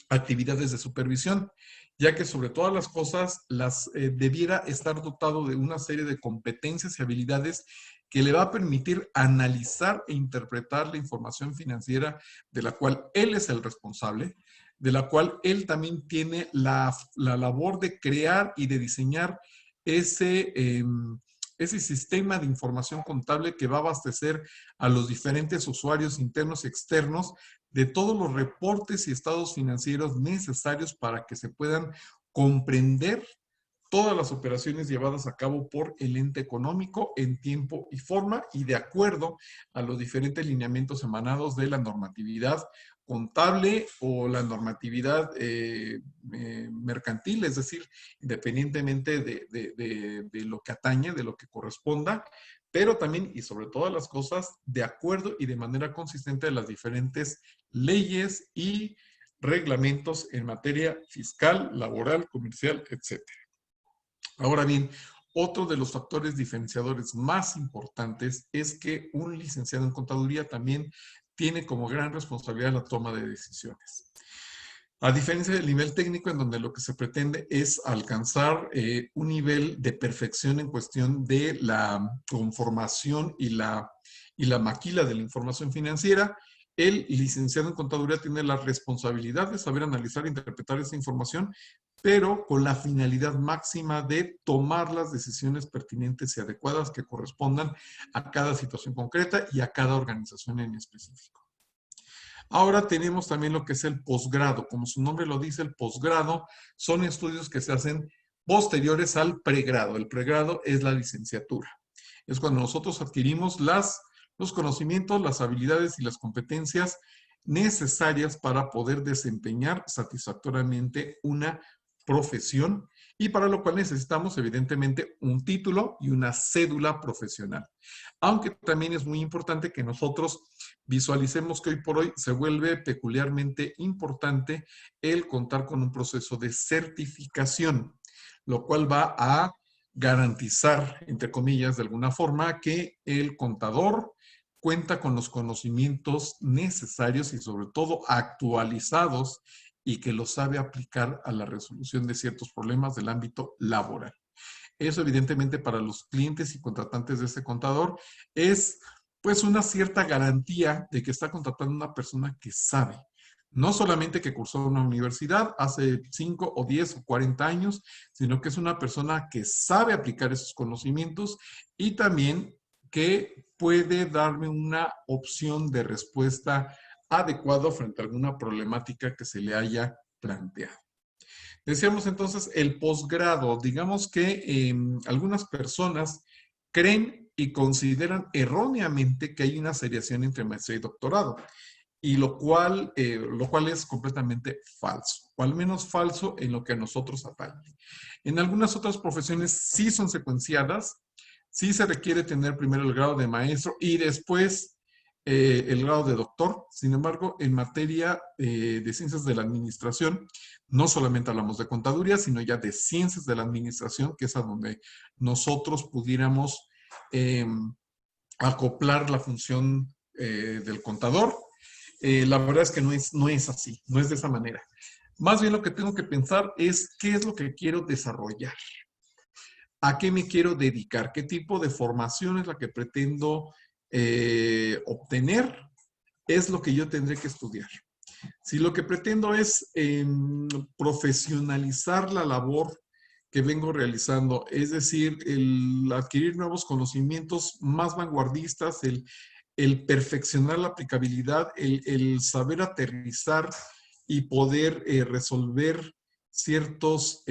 actividades de supervisión, ya que sobre todas las cosas debiera estar dotado de una serie de competencias y habilidades que le va a permitir analizar e interpretar la información financiera de la cual él es el responsable, de la cual él también tiene la labor de crear y de diseñar ese sistema de información contable que va a abastecer a los diferentes usuarios internos y externos de todos los reportes y estados financieros necesarios para que se puedan comprender todas las operaciones llevadas a cabo por el ente económico en tiempo y forma y de acuerdo a los diferentes lineamientos emanados de la normatividad contable o la normatividad mercantil, es decir, independientemente de lo que atañe, de lo que corresponda, pero también y sobre todas las cosas de acuerdo y de manera consistente a las diferentes leyes y reglamentos en materia fiscal, laboral, comercial, etcétera. Ahora bien, otro de los factores diferenciadores más importantes es que un licenciado en contaduría también tiene como gran responsabilidad la toma de decisiones. A diferencia del nivel técnico, en donde lo que se pretende es alcanzar un nivel de perfección en cuestión de la conformación y la maquila de la información financiera, el licenciado en contaduría tiene la responsabilidad de saber analizar e interpretar esa información, pero con la finalidad máxima de tomar las decisiones pertinentes y adecuadas que correspondan a cada situación concreta y a cada organización en específico. Ahora tenemos también lo que es el posgrado. Como su nombre lo dice, el posgrado son estudios que se hacen posteriores al pregrado. El pregrado es la licenciatura. Es cuando nosotros adquirimos los conocimientos, las habilidades y las competencias necesarias para poder desempeñar satisfactoriamente una profesión y para lo cual necesitamos evidentemente un título y una cédula profesional. Aunque también es muy importante que nosotros visualicemos que hoy por hoy se vuelve peculiarmente importante el contar con un proceso de certificación, lo cual va a garantizar, entre comillas, de alguna forma, que el contador cuenta con los conocimientos necesarios y sobre todo actualizados y que lo sabe aplicar a la resolución de ciertos problemas del ámbito laboral. Eso evidentemente para los clientes y contratantes de este contador es pues una cierta garantía de que está contratando a una persona que sabe. No solamente que cursó una universidad hace 5 o 10 o 40 años, sino que es una persona que sabe aplicar esos conocimientos y también que puede darme una opción de respuesta adecuada frente a alguna problemática que se le haya planteado. Decíamos entonces el posgrado. Digamos que algunas personas creen y consideran erróneamente que hay una seriación entre maestría y doctorado, y lo cual es completamente falso, o al menos falso en lo que a nosotros atañe. En algunas otras profesiones sí son secuenciadas, sí se requiere tener primero el grado de maestro y después el grado de doctor. Sin embargo, en materia de ciencias de la administración, no solamente hablamos de contaduría, sino ya de ciencias de la administración, que es a donde nosotros pudiéramos acoplar la función del contador. La verdad es que no es así, no es de esa manera. Más bien lo que tengo que pensar es qué es lo que quiero desarrollar, a qué me quiero dedicar, qué tipo de formación es la que pretendo obtener, es lo que yo tendré que estudiar. Si lo que pretendo es profesionalizar la labor que vengo realizando, es decir, el adquirir nuevos conocimientos más vanguardistas, el perfeccionar la aplicabilidad, el saber aterrizar y poder resolver ciertas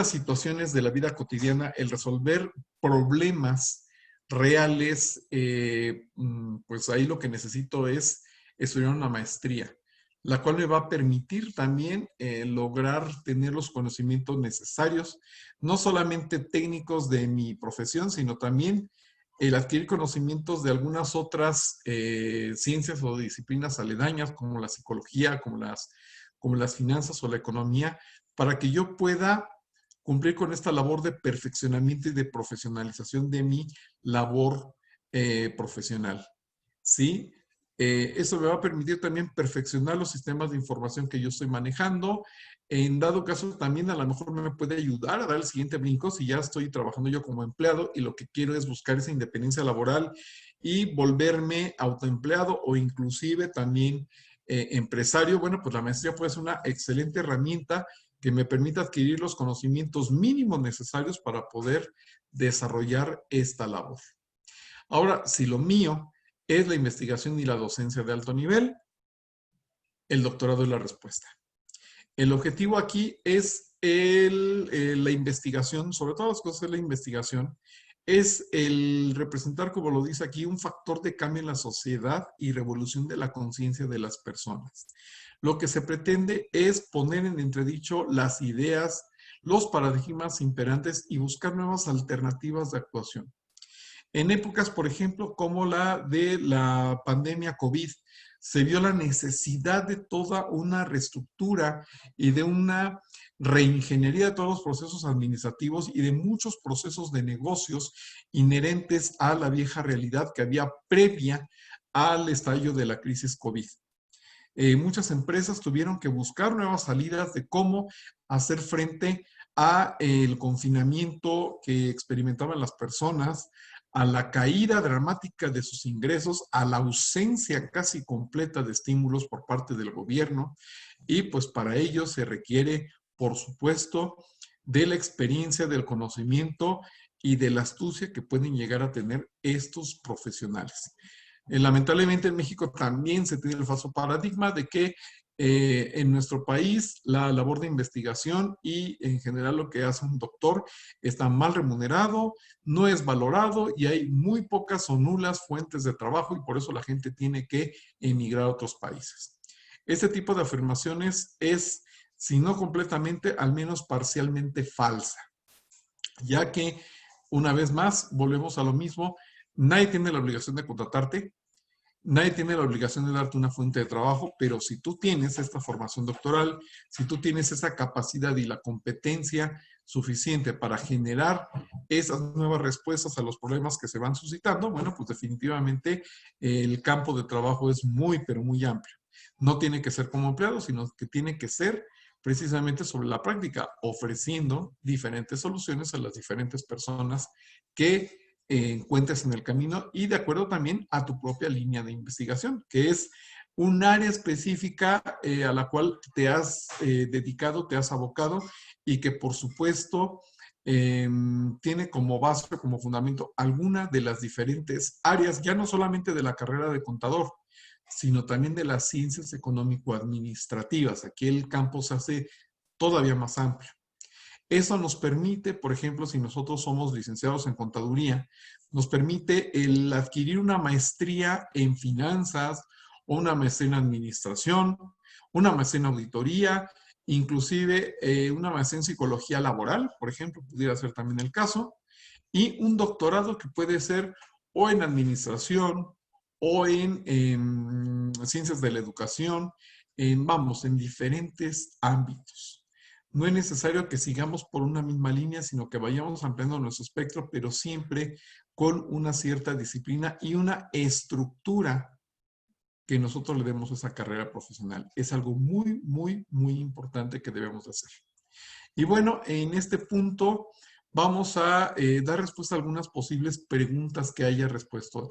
situaciones de la vida cotidiana, el resolver problemas reales, pues ahí lo que necesito es estudiar una maestría, la cual me va a permitir también lograr tener los conocimientos necesarios, no solamente técnicos de mi profesión, sino también el adquirir conocimientos de algunas otras ciencias o disciplinas aledañas, como la psicología, como las finanzas o la economía, para que yo pueda cumplir con esta labor de perfeccionamiento y de profesionalización de mi labor profesional. ¿Sí? Eso me va a permitir también perfeccionar los sistemas de información que yo estoy manejando. En dado caso, también a lo mejor me puede ayudar a dar el siguiente brinco si ya estoy trabajando yo como empleado y lo que quiero es buscar esa independencia laboral y volverme autoempleado o inclusive también empresario. Bueno, pues la maestría puede ser una excelente herramienta que me permita adquirir los conocimientos mínimos necesarios para poder desarrollar esta labor. Ahora, si lo mío es la investigación y la docencia de alto nivel, el doctorado es la respuesta. El objetivo aquí es la investigación, sobre todas las cosas es la investigación, es el representar, como lo dice aquí, un factor de cambio en la sociedad y revolución de la conciencia de las personas. Lo que se pretende es poner en entredicho las ideas, los paradigmas imperantes y buscar nuevas alternativas de actuación. En épocas, por ejemplo, como la de la pandemia COVID, se vio la necesidad de toda una reestructura y de una reingeniería de todos los procesos administrativos y de muchos procesos de negocios inherentes a la vieja realidad que había previa al estallido de la crisis COVID. Muchas empresas tuvieron que buscar nuevas salidas de cómo hacer frente a el confinamiento que experimentaban las personas, a la caída dramática de sus ingresos, a la ausencia casi completa de estímulos por parte del gobierno, y pues para ello se requiere, por supuesto, de la experiencia, del conocimiento y de la astucia que pueden llegar a tener estos profesionales. Lamentablemente en México también se tiene el falso paradigma de que en nuestro país la labor de investigación y en general lo que hace un doctor está mal remunerado, no es valorado y hay muy pocas o nulas fuentes de trabajo y por eso la gente tiene que emigrar a otros países. Este tipo de afirmaciones es, si no completamente, al menos parcialmente falsa, ya que una vez más volvemos a lo mismo, nadie tiene la obligación de contratarte. Nadie tiene la obligación de darte una fuente de trabajo, pero si tú tienes esta formación doctoral, si tú tienes esa capacidad y la competencia suficiente para generar esas nuevas respuestas a los problemas que se van suscitando, bueno, pues definitivamente el campo de trabajo es muy, pero muy amplio. No tiene que ser como empleado, sino que tiene que ser precisamente sobre la práctica, ofreciendo diferentes soluciones a las diferentes personas que encuentres en el camino y de acuerdo también a tu propia línea de investigación, que es un área específica a la cual te has dedicado, te has abocado y que por supuesto tiene como base, como fundamento alguna de las diferentes áreas, ya no solamente de la carrera de contador, sino también de las ciencias económico-administrativas. Aquí el campo se hace todavía más amplio. Eso nos permite, por ejemplo, si nosotros somos licenciados en contaduría, nos permite el adquirir una maestría en finanzas o una maestría en administración, una maestría en auditoría, inclusive una maestría en psicología laboral, por ejemplo, pudiera ser también el caso, y un doctorado que puede ser o en administración o en ciencias de la educación, vamos, en diferentes ámbitos. No es necesario que sigamos por una misma línea, sino que vayamos ampliando nuestro espectro, pero siempre con una cierta disciplina y una estructura que nosotros le demos a esa carrera profesional. Es algo muy, muy, muy importante que debemos hacer. Y bueno, en este punto vamos a dar respuesta a algunas posibles preguntas que haya respecto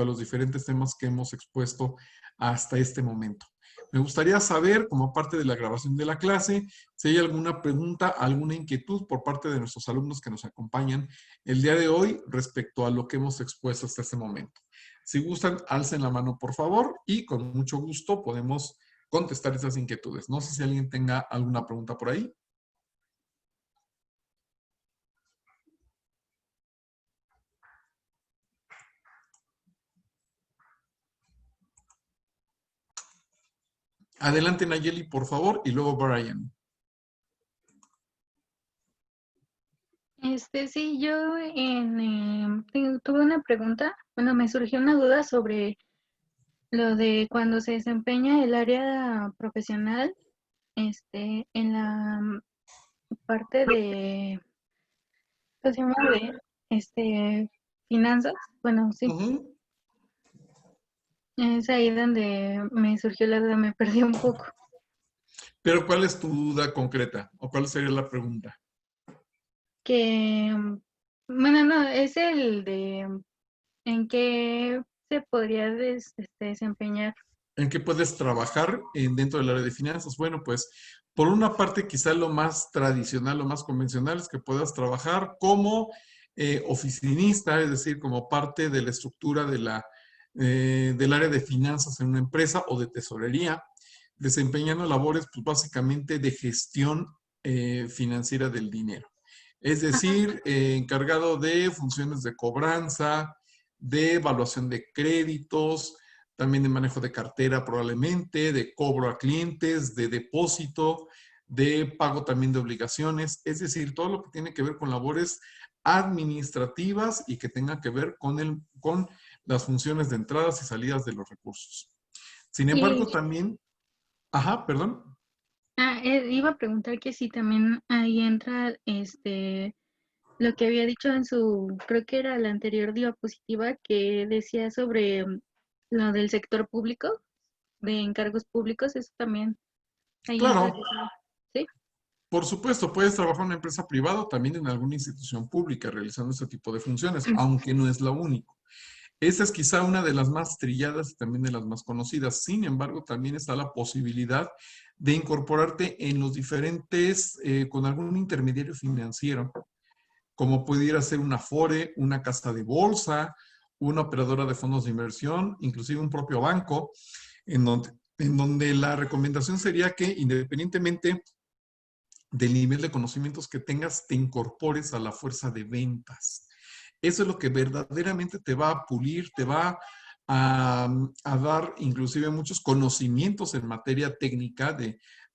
a los diferentes temas que hemos expuesto hasta este momento. Me gustaría saber, como parte de la grabación de la clase, si hay alguna pregunta, alguna inquietud por parte de nuestros alumnos que nos acompañan el día de hoy respecto a lo que hemos expuesto hasta este momento. Si gustan, alcen la mano, por favor, y con mucho gusto podemos contestar esas inquietudes. No sé si alguien tenga alguna pregunta por ahí. Adelante, Nayeli, por favor, y luego Brian. Sí, yo tuve una pregunta, bueno, me surgió una duda sobre lo de cuando se desempeña el área profesional, en la parte de, ¿cómo se llama? De, finanzas, bueno, sí, es ahí donde me surgió la duda, me perdí un poco. Pero ¿cuál es tu duda concreta? ¿O cuál sería la pregunta? Que, bueno, no, es el de en qué se podría desempeñar. ¿En qué puedes trabajar dentro del área de finanzas? Bueno, pues por una parte quizá lo más tradicional, lo más convencional es que puedas trabajar como oficinista, es decir, como parte de la estructura del área de finanzas en una empresa o de tesorería, desempeñando labores pues básicamente de gestión financiera del dinero. Es Ajá. decir, encargado de funciones de cobranza, de evaluación de créditos, también de manejo de cartera probablemente, de cobro a clientes, de depósito, de pago también de obligaciones, es decir, todo lo que tiene que ver con labores administrativas y que tenga que ver con las funciones de entradas y salidas de los recursos. Sin Y embargo, también, ajá, perdón. iba a preguntar que si también ahí entra lo que había dicho en su, creo que era la anterior diapositiva, que decía sobre lo del sector público, de encargos públicos, eso también ahí entra. Claro, ¿Sí? por supuesto, puedes trabajar en una empresa privada o también en alguna institución pública realizando este tipo de funciones, aunque no es la única. Esa es quizá una de las más trilladas y también de las más conocidas. Sin embargo, también está la posibilidad de incorporarte en los diferentes, con algún intermediario financiero, como pudiera ser una Afore, una casa de bolsa, una operadora de fondos de inversión, inclusive un propio banco, en donde la recomendación sería que independientemente del nivel de conocimientos que tengas, te incorpores a la fuerza de ventas. Eso es lo que verdaderamente te va a pulir, te va a dar inclusive muchos conocimientos en materia técnica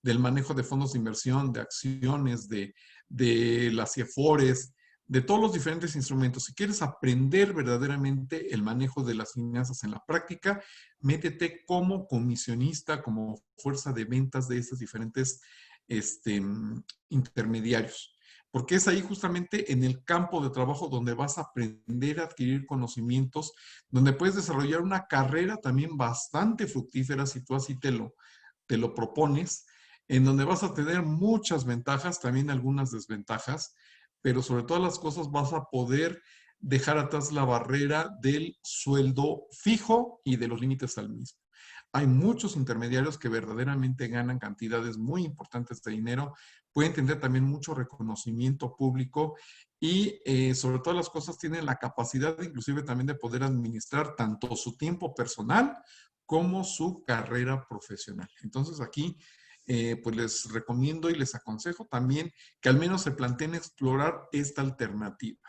del manejo de fondos de inversión, de acciones, de las CIEFORES, de todos los diferentes instrumentos. Si quieres aprender verdaderamente el manejo de las finanzas en la práctica, métete como comisionista, como fuerza de ventas de estas diferentes este, intermediarios, porque es ahí justamente en el campo de trabajo donde vas a aprender a adquirir conocimientos, donde puedes desarrollar una carrera también bastante fructífera si tú así te lo propones, en donde vas a tener muchas ventajas, también algunas desventajas, pero sobre todas las cosas vas a poder dejar atrás la barrera del sueldo fijo y de los límites al mismo. Hay muchos intermediarios que verdaderamente ganan cantidades muy importantes de dinero, pueden tener también mucho reconocimiento público y sobre todas las cosas tienen la capacidad inclusive también de poder administrar tanto su tiempo personal como su carrera profesional. Entonces aquí pues les recomiendo y les aconsejo también que al menos se planteen explorar esta alternativa.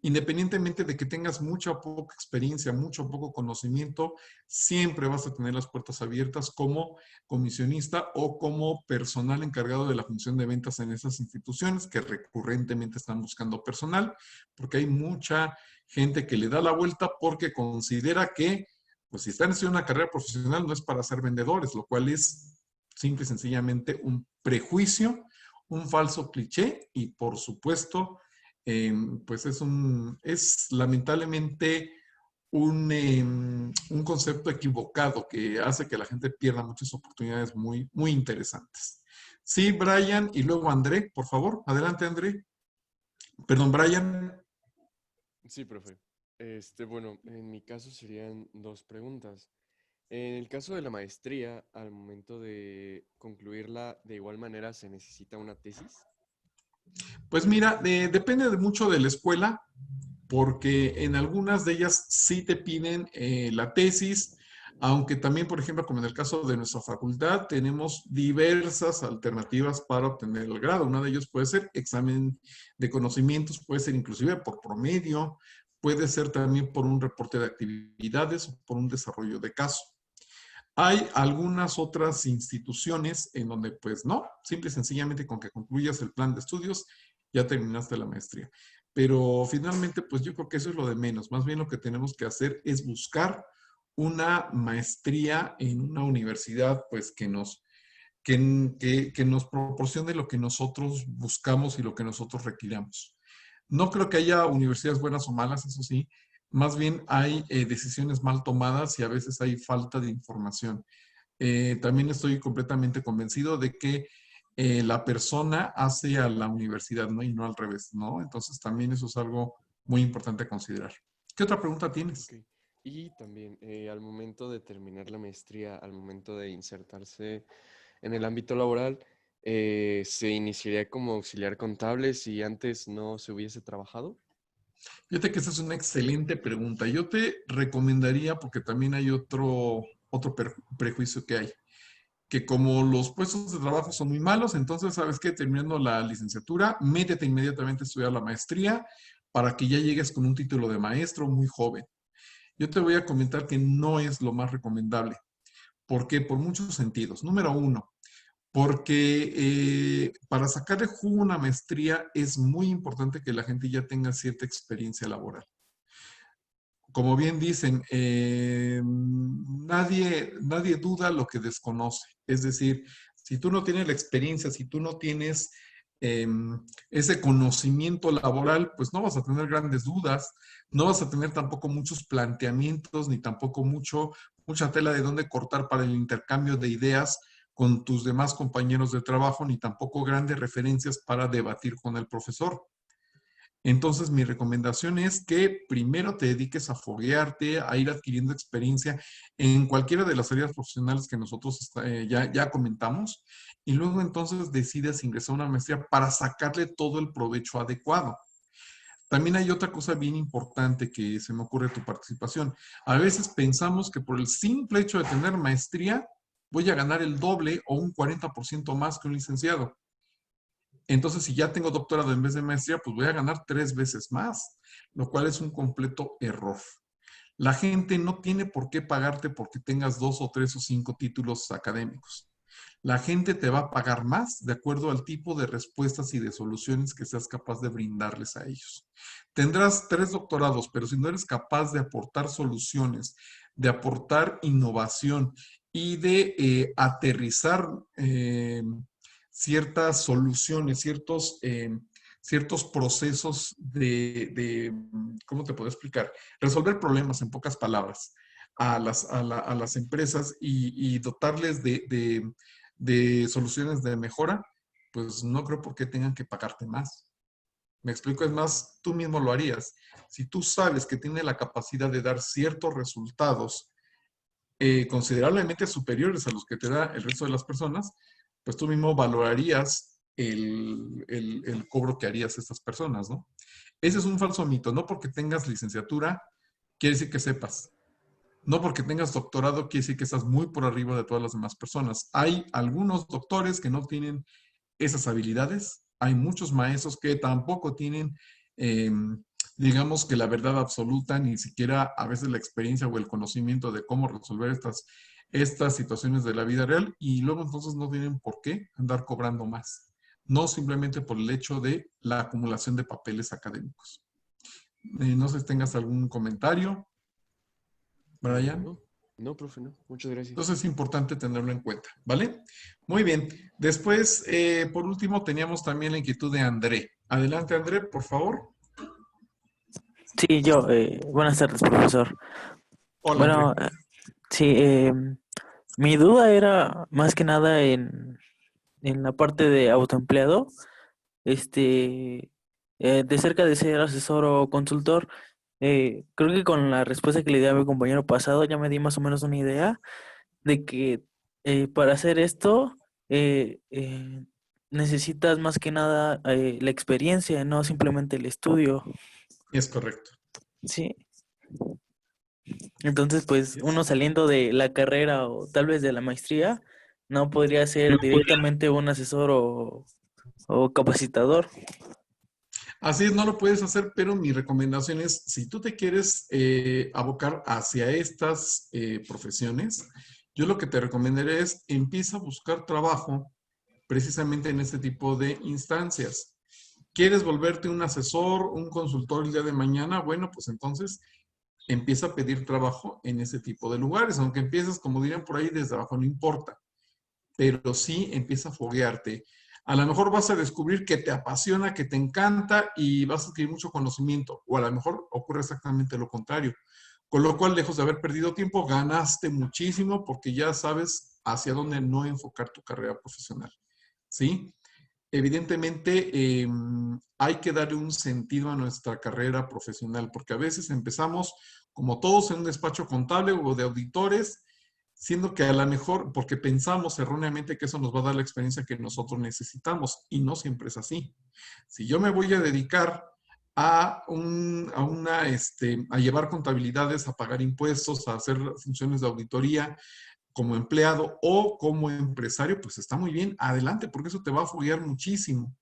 Independientemente de que tengas mucha o poca experiencia, mucho o poco conocimiento, siempre vas a tener las puertas abiertas como comisionista o como personal encargado de la función de ventas en esas instituciones que recurrentemente están buscando personal, porque hay mucha gente que le da la vuelta porque considera que, pues si están haciendo una carrera profesional no es para ser vendedores, lo cual es simple y sencillamente un prejuicio, un falso cliché y por supuesto pues es lamentablemente un concepto equivocado que hace que la gente pierda muchas oportunidades muy, muy interesantes. Sí, Brian y luego André, por favor. Adelante, André. Perdón, Brian. Sí, profe. Bueno, en mi caso serían dos preguntas. En el caso de la maestría, al momento de concluirla, de igual manera se necesita una tesis. Pues mira, depende de mucho de la escuela, porque en algunas de ellas sí te piden la tesis, aunque también, por ejemplo, como en el caso de nuestra facultad, tenemos diversas alternativas para obtener el grado. Una de ellas puede ser examen de conocimientos, puede ser inclusive por promedio, puede ser también por un reporte de actividades o por un desarrollo de caso. Hay algunas otras instituciones en donde pues no, simple y sencillamente con que concluyas el plan de estudios ya terminaste la maestría. Pero finalmente pues yo creo que eso es lo de menos. Más bien lo que tenemos que hacer es buscar una maestría en una universidad pues que nos proporcione lo que nosotros buscamos y lo que nosotros requiramos. No creo que haya universidades buenas o malas, eso sí. Más bien hay decisiones mal tomadas y a veces hay falta de información. También estoy completamente convencido de que la persona hace a la universidad, ¿no? Y no al revés, ¿no? Entonces también eso es algo muy importante a considerar. ¿Qué otra pregunta Ok. tienes? Y también al momento de terminar la maestría, al momento de insertarse en el ámbito laboral, se iniciaría como auxiliar contable si antes no se hubiese trabajado. Fíjate que esa es una excelente pregunta. Yo te recomendaría, porque también hay otro prejuicio que hay, que como los puestos de trabajo son muy malos, entonces, ¿sabes qué? Terminando la licenciatura, métete inmediatamente a estudiar la maestría para que ya llegues con un título de maestro muy joven. Yo te voy a comentar que no es lo más recomendable. ¿Por qué? Por muchos sentidos. Número uno, porque para sacarle jugo a una maestría es muy importante que la gente ya tenga cierta experiencia laboral. Como bien dicen, nadie duda lo que desconoce. Es decir, si tú no tienes la experiencia, si tú no tienes eh, ese conocimiento laboral, pues no vas a tener grandes dudas, no vas a tener tampoco muchos planteamientos, ni tampoco mucha tela de dónde cortar para el intercambio de ideas con tus demás compañeros de trabajo, ni tampoco grandes referencias para debatir con el profesor. Entonces, mi recomendación es que primero te dediques a foguearte, a ir adquiriendo experiencia en cualquiera de las áreas profesionales que nosotros ya comentamos, y luego entonces decidas ingresar a una maestría para sacarle todo el provecho adecuado. También hay otra cosa bien importante que se me ocurre de tu participación. A veces pensamos que por el simple hecho de tener maestría, voy a ganar el doble o un 40% más que un licenciado. Entonces, si ya tengo doctorado en vez de maestría, pues voy a ganar 3 veces más, lo cual es un completo error. La gente no tiene por qué pagarte porque tengas 2 o 3 o 5 títulos académicos. La gente te va a pagar más de acuerdo al tipo de respuestas y de soluciones que seas capaz de brindarles a ellos. Tendrás 3 doctorados, pero si no eres capaz de aportar soluciones, de aportar innovación y de aterrizar ciertas soluciones, ciertos procesos ¿cómo te puedo explicar? Resolver problemas en pocas palabras a las empresas y dotarles de soluciones de mejora, pues no creo por qué tengan que pagarte más. Me explico, es más, tú mismo lo harías. Si tú sabes que tiene la capacidad de dar ciertos resultados considerablemente superiores a los que te da el resto de las personas, pues tú mismo valorarías el cobro que harías a estas personas, ¿no? Ese es un falso mito. No porque tengas licenciatura, quiere decir que sepas. No porque tengas doctorado, quiere decir que estás muy por arriba de todas las demás personas. Hay algunos doctores que no tienen esas habilidades. Hay muchos maestros que tampoco tienen, digamos que la verdad absoluta, ni siquiera a veces la experiencia o el conocimiento de cómo resolver estas situaciones de la vida real, y luego entonces no tienen por qué andar cobrando más. No simplemente por el hecho de la acumulación de papeles académicos. No sé si tengas algún comentario, Brian. No, no, profe, no. Muchas gracias. Entonces es importante tenerlo en cuenta, ¿vale? Muy bien. Después, por último, teníamos también la inquietud de André. Adelante, André, por favor. Sí, yo. Buenas tardes, profesor. Hola, Bueno, André. sí, mi duda era más que nada en la parte de autoempleado, de cerca de ser asesor o consultor. Creo que con la respuesta que le di a mi compañero pasado ya me di más o menos una idea de que para hacer esto necesitas más que nada la experiencia, no simplemente el estudio. Es correcto. Sí. Entonces, pues Yes. uno saliendo de la carrera o tal vez de la maestría, no podría ser directamente un asesor o capacitador. Así es, no lo puedes hacer, pero mi recomendación es, si tú te quieres abocar hacia estas profesiones, yo lo que te recomendaré es empieza a buscar trabajo precisamente en este tipo de instancias. ¿Quieres volverte un asesor, un consultor el día de mañana? Bueno, pues entonces empieza a pedir trabajo en ese tipo de lugares, aunque empieces, como dirían por ahí, desde abajo, no importa, pero sí empieza a foguearte. A lo mejor vas a descubrir que te apasiona, que te encanta y vas a adquirir mucho conocimiento, o a lo mejor ocurre exactamente lo contrario. Con lo cual, lejos de haber perdido tiempo, ganaste muchísimo porque ya sabes hacia dónde no enfocar tu carrera profesional. ¿Sí? Evidentemente, hay que darle un sentido a nuestra carrera profesional, porque a veces empezamos, como todos, en un despacho contable o de auditores, siendo que a lo mejor, porque pensamos erróneamente que eso nos va a dar la experiencia que nosotros necesitamos, y no siempre es así. Si yo me voy a dedicar a llevar contabilidades, a pagar impuestos, a hacer funciones de auditoría, como empleado o como empresario, pues está muy bien, adelante, porque eso te va a foguear muchísimo.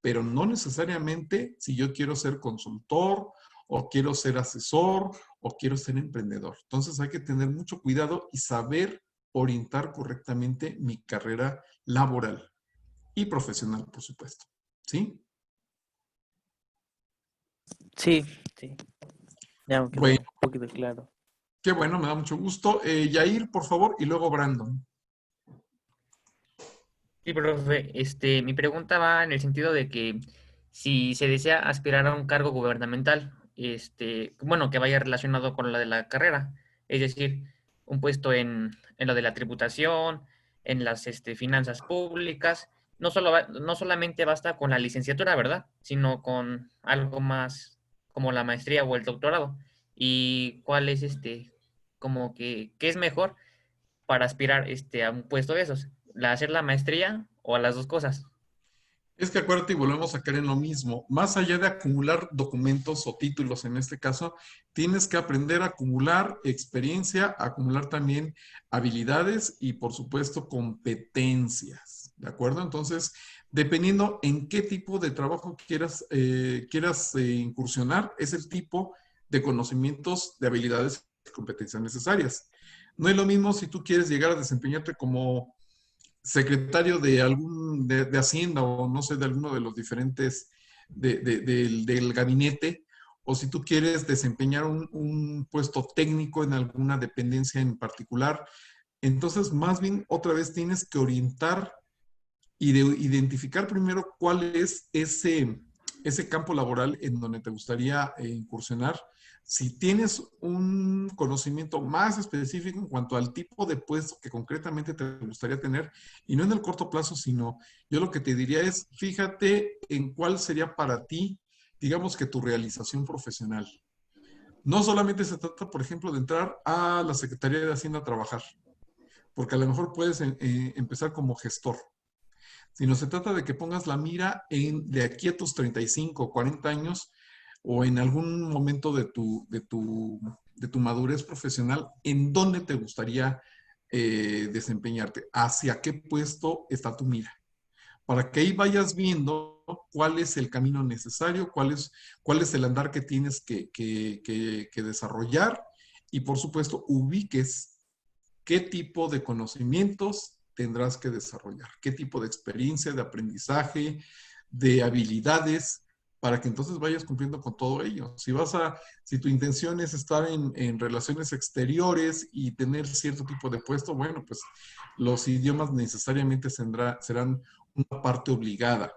Pero no necesariamente si yo quiero ser consultor o quiero ser asesor o quiero ser emprendedor. Entonces hay que tener mucho cuidado y saber orientar correctamente mi carrera laboral y profesional, por supuesto. ¿Sí? Sí, sí. Ya me quedó Bueno, un poquito claro. qué bueno, me da mucho gusto. Yair, por favor, y luego Brandon. Sí, profe, mi pregunta va en el sentido de que si se desea aspirar a un cargo gubernamental, bueno, que vaya relacionado con la de la carrera, es decir, un puesto en lo de la tributación, en las finanzas públicas, no solamente basta con la licenciatura, ¿verdad? Sino con algo más como la maestría o el doctorado. ¿Y cuál es como que, qué es mejor para aspirar a un puesto de esos? ¿Hacer la maestría o a las dos cosas? Es que acuérdate y volvemos a caer en lo mismo. Más allá de acumular documentos o títulos en este caso, tienes que aprender a acumular experiencia, acumular también habilidades y por supuesto competencias. ¿De acuerdo? Entonces, dependiendo en qué tipo de trabajo quieras incursionar, es el tipo de conocimientos, de habilidades y competencias necesarias. No es lo mismo si tú quieres llegar a desempeñarte como secretario de Hacienda o no sé, de alguno de los diferentes del gabinete, o si tú quieres desempeñar un puesto técnico en alguna dependencia en particular. Entonces, más bien, otra vez tienes que orientar y de identificar primero cuál es ese campo laboral en donde te gustaría incursionar. Si tienes un conocimiento más específico en cuanto al tipo de puesto que concretamente te gustaría tener, y no en el corto plazo, sino yo lo que te diría es, fíjate en cuál sería para ti, digamos que tu realización profesional. No solamente se trata, por ejemplo, de entrar a la Secretaría de Hacienda a trabajar, porque a lo mejor puedes empezar como gestor, sino se trata de que pongas la mira de aquí a tus 35 o 40 años o en algún momento de tu madurez profesional, en dónde te gustaría desempeñarte, hacia qué puesto está tu mira, para que ahí vayas viendo cuál es el camino necesario, cuál es el andar que tienes que desarrollar y por supuesto ubiques qué tipo de conocimientos tendrás que desarrollar, qué tipo de experiencia, de aprendizaje, de habilidades, para que entonces vayas cumpliendo con todo ello. Si tu intención es estar en relaciones exteriores y tener cierto tipo de puesto, bueno, pues los idiomas necesariamente serán una parte obligada.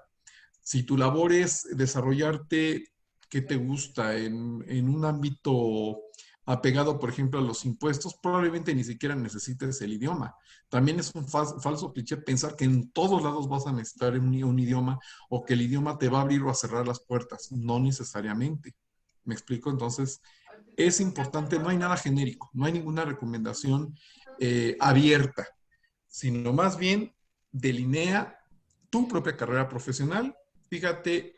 Si tu labor es desarrollarte, ¿qué te gusta? En un ámbito apegado, por ejemplo, a los impuestos, probablemente ni siquiera necesites el idioma. También es un falso cliché pensar que en todos lados vas a necesitar un idioma o que el idioma te va a abrir o a cerrar las puertas. No necesariamente. ¿Me explico? Entonces, es importante, no hay nada genérico, no hay ninguna recomendación abierta, sino más bien delinea tu propia carrera profesional. Fíjate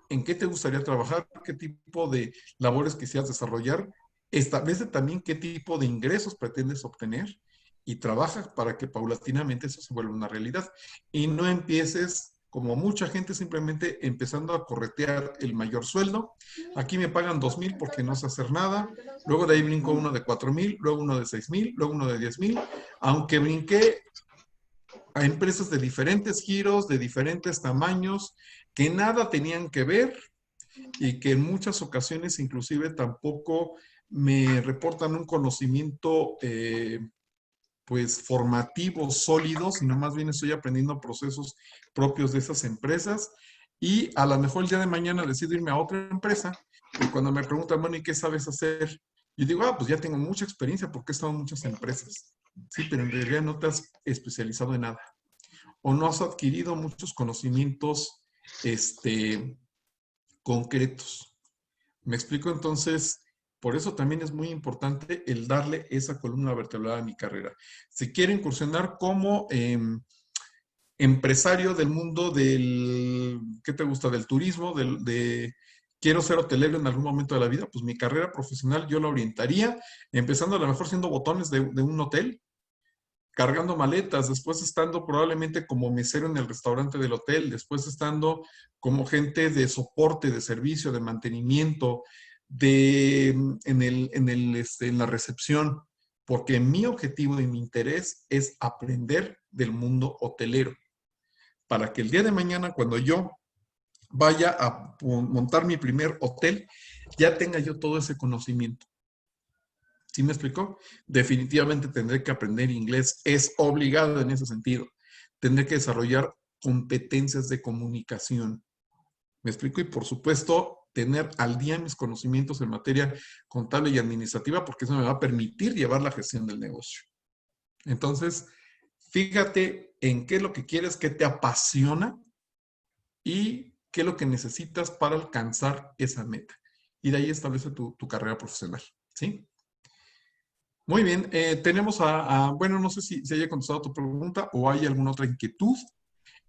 en qué te gustaría trabajar, qué tipo de labores quisieras desarrollar, establece también qué tipo de ingresos pretendes obtener y trabaja para que paulatinamente eso se vuelva una realidad y no empieces como mucha gente simplemente empezando a corretear el mayor sueldo. Aquí me pagan 2,000 porque no sé hacer nada, luego de ahí brinco uno de 4,000, luego uno de 6,000, luego uno de 10,000, aunque brinqué a empresas de diferentes giros, de diferentes tamaños, que nada tenían que ver y que en muchas ocasiones inclusive tampoco me reportan un conocimiento pues formativo sólido, sino más bien estoy aprendiendo procesos propios de esas empresas y a lo mejor el día de mañana decido irme a otra empresa y cuando me preguntan, bueno, ¿y qué sabes hacer? Yo digo, pues ya tengo mucha experiencia porque he estado en muchas empresas. Sí, pero en realidad no te has especializado en nada o no has adquirido muchos conocimientos concretos. ¿Me explico? Entonces, por eso también es muy importante el darle esa columna vertebral a mi carrera. Si quiero incursionar como empresario del mundo ¿qué te gusta? Del turismo, quiero ser hotelero en algún momento de la vida, pues mi carrera profesional yo la orientaría, empezando a lo mejor siendo botones de un hotel, cargando maletas, después estando probablemente como mesero en el restaurante del hotel, después estando como gente de soporte, de servicio, de mantenimiento, en la recepción, porque mi objetivo y mi interés es aprender del mundo hotelero, para que el día de mañana, cuando yo vaya a montar mi primer hotel, ya tenga yo todo ese conocimiento. ¿Sí me explicó? Definitivamente tendré que aprender inglés. Es obligado en ese sentido. Tendré que desarrollar competencias de comunicación. ¿Me explico? Y por supuesto, tener al día mis conocimientos en materia contable y administrativa, porque eso me va a permitir llevar la gestión del negocio. Entonces, fíjate en qué es lo que quieres, qué te apasiona y qué es lo que necesitas para alcanzar esa meta. Y de ahí establece tu carrera profesional. ¿Sí? Muy bien, tenemos bueno, no sé si haya contestado tu pregunta o hay alguna otra inquietud.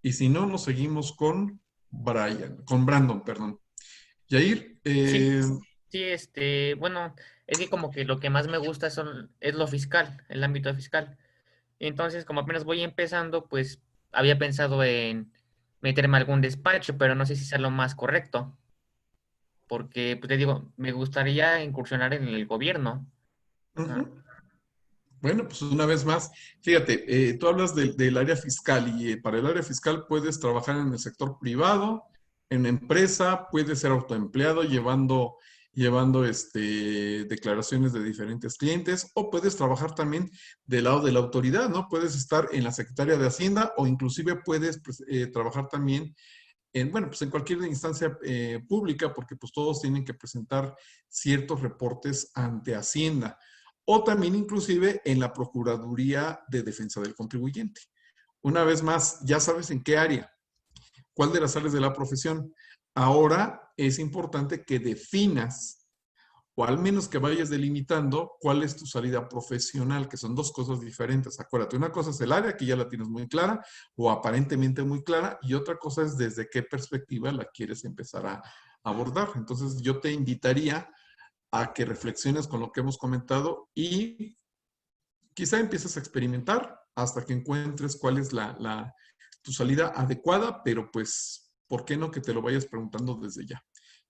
Y si no, nos seguimos con Brandon, perdón. Yair, Sí, bueno, es que como que lo que más me gusta es lo fiscal, el ámbito fiscal. Entonces, como apenas voy empezando, pues había pensado en meterme a algún despacho, pero no sé si sea lo más correcto, porque, pues te digo, me gustaría incursionar en el gobierno. Ajá. bueno, pues una vez más, fíjate, tú hablas del área fiscal y para el área fiscal puedes trabajar en el sector privado, en una empresa, puedes ser autoempleado llevando declaraciones de diferentes clientes o puedes trabajar también del lado de la autoridad, ¿no? Puedes estar en la Secretaría de Hacienda o inclusive puedes pues, trabajar también bueno, pues en cualquier instancia pública, porque pues todos tienen que presentar ciertos reportes ante Hacienda, o también inclusive en la Procuraduría de Defensa del Contribuyente. Una vez más, ya sabes en qué área, cuál de las áreas de la profesión. Ahora es importante que definas o al menos que vayas delimitando cuál es tu salida profesional, que son dos cosas diferentes. Acuérdate, una cosa es el área, que ya la tienes muy clara o aparentemente muy clara, y otra cosa es desde qué perspectiva la quieres empezar a abordar. Entonces, yo te invitaría a que reflexiones con lo que hemos comentado y quizá empieces a experimentar hasta que encuentres cuál es tu salida adecuada, pero pues, ¿por qué no que te lo vayas preguntando desde ya?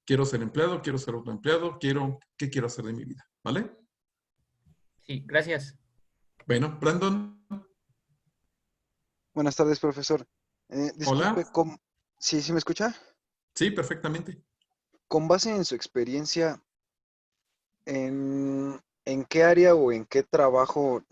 Quiero ser empleado, quiero ser autoempleado, ¿qué quiero hacer de mi vida? ¿Vale? Sí, gracias. Bueno, Brandon, Buenas tardes, profesor. hola. Disculpe, ¿sí, sí me escucha? Sí, perfectamente. Con base en su experiencia, ¿en qué área o en qué trabajo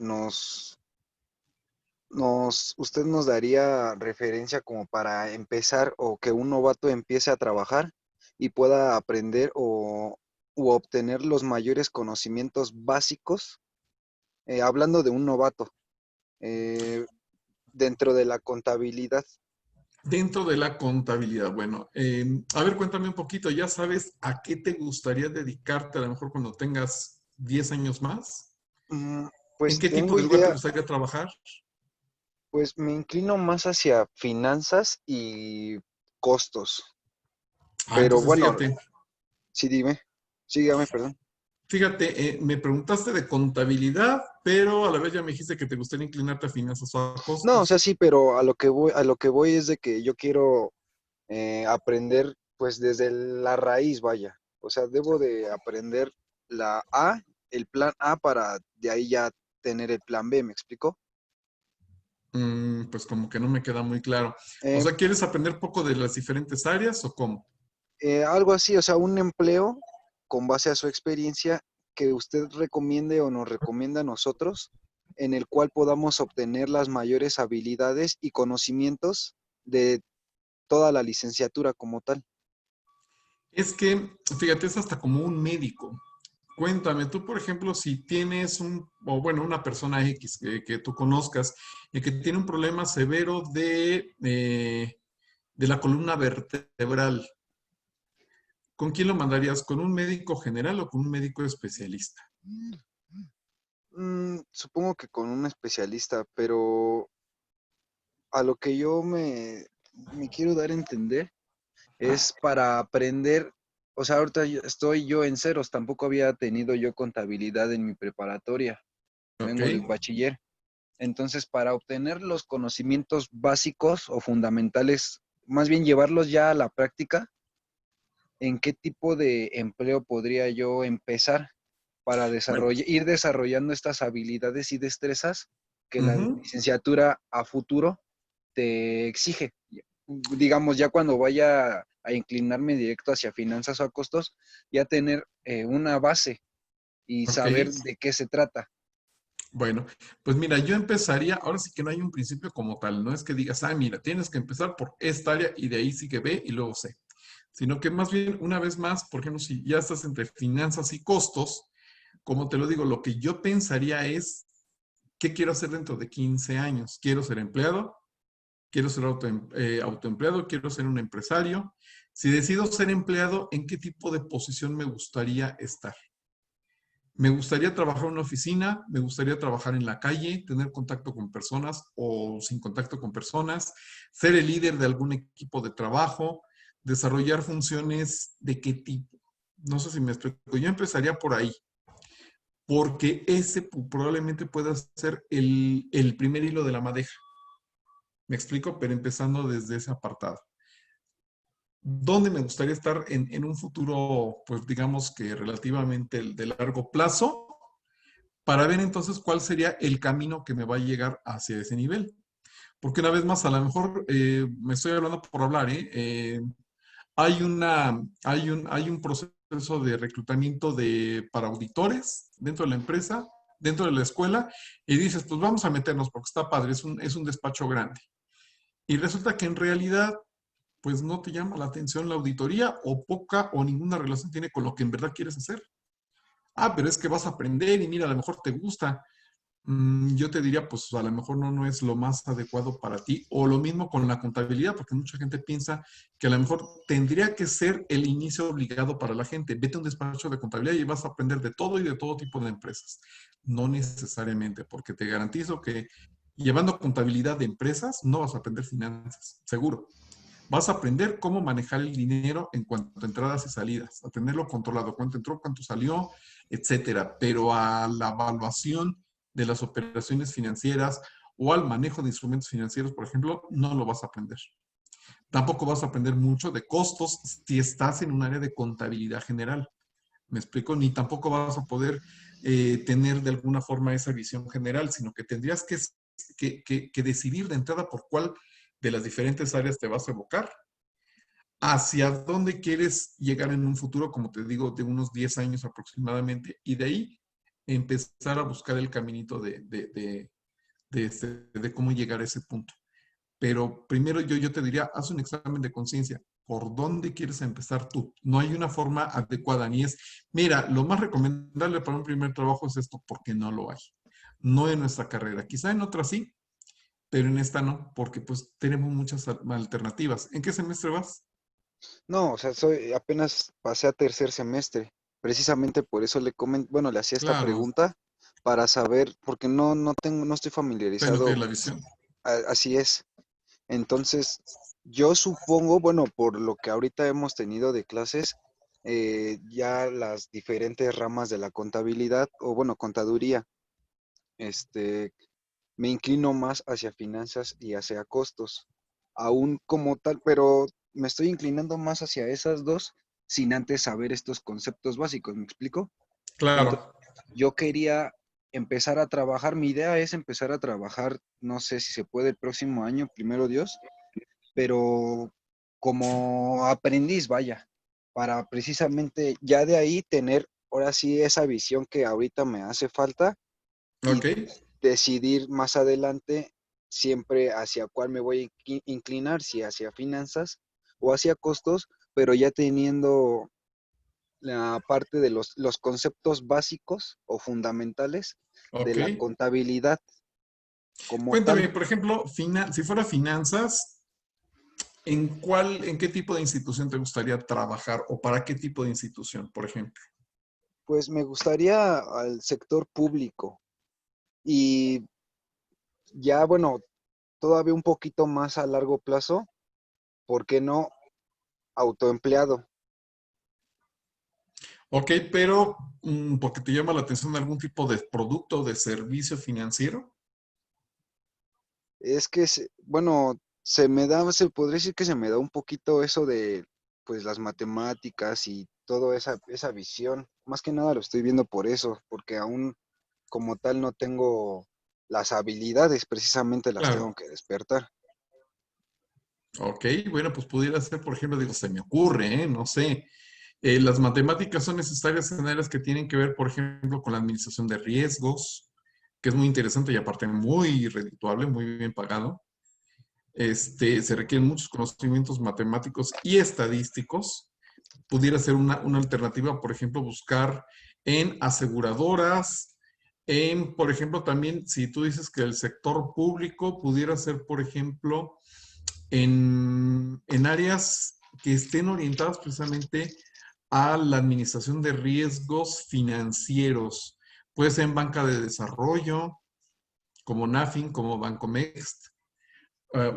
usted nos daría referencia como para empezar o que un novato empiece a trabajar y pueda aprender u obtener los mayores conocimientos básicos? Hablando de un novato, eh, dentro de la contabilidad. Dentro de la contabilidad, bueno, a ver, cuéntame un poquito, ¿ya sabes a qué te gustaría dedicarte a lo mejor cuando tengas 10 años más? ¿En Pues qué tipo tengo de lugar te idea. gustaría trabajar? Pues me inclino más hacia finanzas y costos. Pero Entonces bueno, fíjate, sí, dime. Sí, dígame, perdón. me preguntaste de contabilidad, pero a la vez ya me dijiste que te gustaría inclinarte a finanzas o a No, o sea, costos. sí, pero a lo que voy es de que yo quiero aprender, pues, desde la raíz, vaya. O sea, debo de aprender la A, el plan A, para de ahí ya tener el plan B, ¿me explico? Pues como que no me queda muy claro. O Eh, sea, ¿quieres aprender poco de las diferentes áreas o cómo? Algo así, o sea, un empleo con base a su experiencia que usted recomiende o nos recomienda a nosotros, en el cual podamos obtener las mayores habilidades y conocimientos de toda la licenciatura como tal. Es que, fíjate, es hasta como un médico. Cuéntame, tú, por ejemplo, si tienes o bueno, una persona X que tú conozcas y que tiene un problema severo de la columna vertebral, ¿con quién lo mandarías? ¿Con un médico general o con un médico especialista? Supongo que con un especialista, pero a lo que yo me quiero dar a entender es para aprender, o sea, ahorita estoy yo en ceros, tampoco había tenido yo contabilidad en mi preparatoria, ¿Ok? vengo del bachiller. Entonces, para obtener los conocimientos básicos o fundamentales, más bien llevarlos ya a la práctica, ¿en qué tipo de empleo podría yo empezar para Bueno, ir desarrollando estas habilidades y destrezas que la ujú. licenciatura a futuro te exige? Digamos, ya cuando vaya a inclinarme directo hacia finanzas o a costos, ya tener una base y Ok. saber de qué se trata. Bueno, pues mira, yo empezaría, ahora sí que no hay un principio como tal, no es que digas, ah, mira, tienes que empezar por esta área y de ahí sí que B y luego C, sino que más bien, una vez más, por ejemplo, si ya estás entre finanzas y costos, como te lo digo, lo que yo pensaría es, ¿qué quiero hacer dentro de 15 años? ¿Quiero ser empleado? ¿Quiero ser autoempleado? ¿Quiero ser un empresario? Si decido ser empleado, ¿en qué tipo de posición me gustaría estar? Me gustaría trabajar en una oficina, me gustaría trabajar en la calle, tener contacto con personas o sin contacto con personas, ser el líder de algún equipo de trabajo, desarrollar funciones de qué tipo. No sé si me explico. Yo empezaría por ahí, porque ese probablemente pueda ser el primer hilo de la madeja. Me explico, pero empezando desde ese apartado. ¿Dónde me gustaría estar en un futuro, pues digamos que relativamente de largo plazo? Para ver entonces cuál sería el camino que me va a llegar hacia ese nivel. Porque una vez más, a lo mejor me estoy hablando por hablar, ¿eh? Hay un proceso de reclutamiento para auditores dentro de la empresa, dentro de la escuela, y dices, pues vamos a meternos porque está padre, es un despacho grande. Y resulta que en realidad, pues no te llama la atención la auditoría o poca o ninguna relación tiene con lo que en verdad quieres hacer. Ah, pero es que vas a aprender y mira, a lo mejor te gusta. Yo te diría, pues a lo mejor no es lo más adecuado para ti. O lo mismo con la contabilidad, porque mucha gente piensa que a lo mejor tendría que ser el inicio obligado para la gente. Vete a un despacho de contabilidad y vas a aprender de todo y de todo tipo de empresas. No necesariamente, porque te garantizo que llevando contabilidad de empresas no vas a aprender finanzas, seguro. Vas a aprender cómo manejar el dinero en cuanto a entradas y salidas, a tenerlo controlado, cuánto entró, cuánto salió, etcétera. Pero a la evaluación de las operaciones financieras o al manejo de instrumentos financieros, por ejemplo, no lo vas a aprender. Tampoco vas a aprender mucho de costos si estás en un área de contabilidad general. ¿Me explico? Ni tampoco vas a poder tener de alguna forma esa visión general, sino que tendrías que decidir de entrada por cuál de las diferentes áreas te vas a evocar, hacia dónde quieres llegar en un futuro, como te digo, de unos 10 años aproximadamente, y de ahí empezar a buscar el caminito de cómo llegar a ese punto. Pero primero yo te diría, haz un examen de conciencia. ¿Por dónde quieres empezar tú? No hay una forma adecuada, ni es, mira, lo más recomendable para un primer trabajo es esto, porque no lo hay. No en nuestra carrera. Quizá en otra sí, pero en esta no, porque pues tenemos muchas alternativas. ¿En qué semestre vas? No, o sea, apenas pasé a tercer semestre. Precisamente por eso bueno, le hacía esta Claro, pregunta para saber, porque no estoy tengo que familiarizado. la visión. Así es. Entonces, yo supongo, bueno, por lo que ahorita hemos tenido de clases, ya las diferentes ramas de la contabilidad, o bueno, contaduría, este, me inclino más hacia finanzas y hacia costos, aún como tal, pero me estoy inclinando más hacia esas dos sin antes saber estos conceptos básicos, ¿me explico? Entonces, Claro. yo quería empezar a trabajar, mi idea es empezar a trabajar, no sé si se puede el próximo año, primero Dios, pero como aprendiz, vaya, para precisamente ya de ahí tener ahora sí esa visión que ahorita me hace falta y Ok. decidir más adelante siempre hacia cuál me voy a inclinar, si hacia finanzas o hacia costos, pero ya teniendo la parte de los conceptos básicos o fundamentales de Ok. la contabilidad como tal. Cuéntame, por ejemplo, si fuera finanzas, en qué tipo de institución te gustaría trabajar o para qué tipo de institución, por ejemplo? Pues me gustaría al sector público y ya, bueno, todavía un poquito más a largo plazo, ¿por qué no autoempleado? Ok, pero porque te llama la atención algún tipo de producto o de servicio financiero. Es que, bueno, se podría decir que se me da un poquito eso de, pues, las matemáticas y toda esa visión. Más que nada lo estoy viendo por eso, porque aún como tal no tengo las habilidades, precisamente las tengo Claro. que despertar. Ok, bueno, pues pudiera ser, por ejemplo, digo, se me ocurre, ¿eh? No sé. Las matemáticas son necesarias en áreas que tienen que ver, por ejemplo, con la administración de riesgos, que es muy interesante y aparte muy redituable, muy bien pagado. Se requieren muchos conocimientos matemáticos y estadísticos. Pudiera ser una alternativa, por ejemplo, buscar en aseguradoras, por ejemplo, también si tú dices que el sector público pudiera ser, por ejemplo, en áreas que estén orientadas precisamente a la administración de riesgos financieros. Puede ser en banca de desarrollo, como NAFIN, como Bancomext,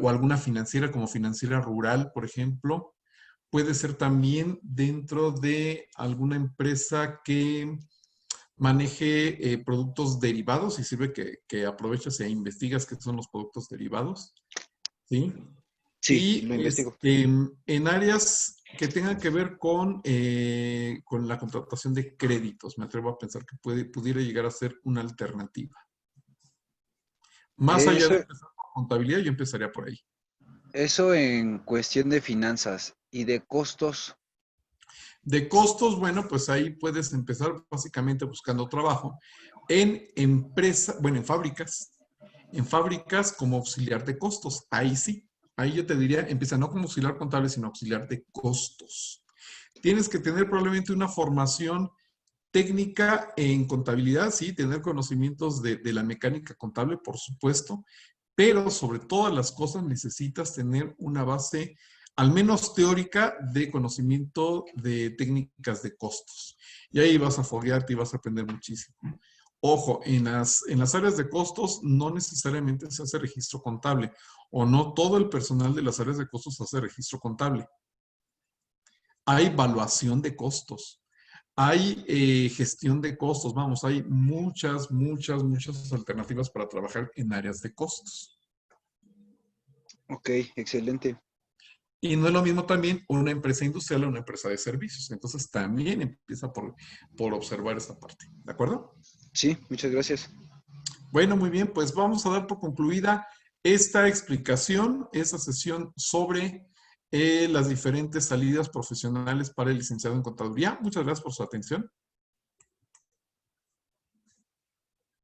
o alguna financiera como Financiera Rural, por ejemplo. Puede ser también dentro de alguna empresa que maneje productos derivados y sirve que aproveches e investigas qué son los productos derivados, ¿sí? Sí, Y lo investigo. en áreas que tengan que ver con la contratación de créditos, me atrevo a pensar que pudiera llegar a ser una alternativa. Más allá de Eso, empezar por contabilidad, yo empezaría por ahí. eso en cuestión de finanzas y de costos. De costos, bueno, pues ahí puedes empezar básicamente buscando trabajo en empresas, bueno, en fábricas como auxiliar de costos. Ahí sí, ahí yo te diría, empieza no como auxiliar contable, sino auxiliar de costos. Tienes que tener probablemente una formación técnica en contabilidad, sí, tener conocimientos de la mecánica contable, por supuesto, pero sobre todas las cosas necesitas tener una base, al menos teórica, de conocimiento de técnicas de costos. Y ahí vas a foguearte y vas a aprender muchísimo. Ojo, en las áreas de costos no necesariamente se hace registro contable o no todo el personal de las áreas de costos hace registro contable. Hay evaluación de costos. Hay gestión de costos, vamos, hay muchas alternativas para trabajar en áreas de costos. Ok, excelente. Y no es lo mismo también una empresa industrial o una empresa de servicios. Entonces también empieza por observar esta parte. ¿De acuerdo? Sí, muchas gracias. Bueno, muy bien, pues vamos a dar por concluida esta explicación, esta sesión sobre las diferentes salidas profesionales para el licenciado en contaduría. Muchas gracias por su atención.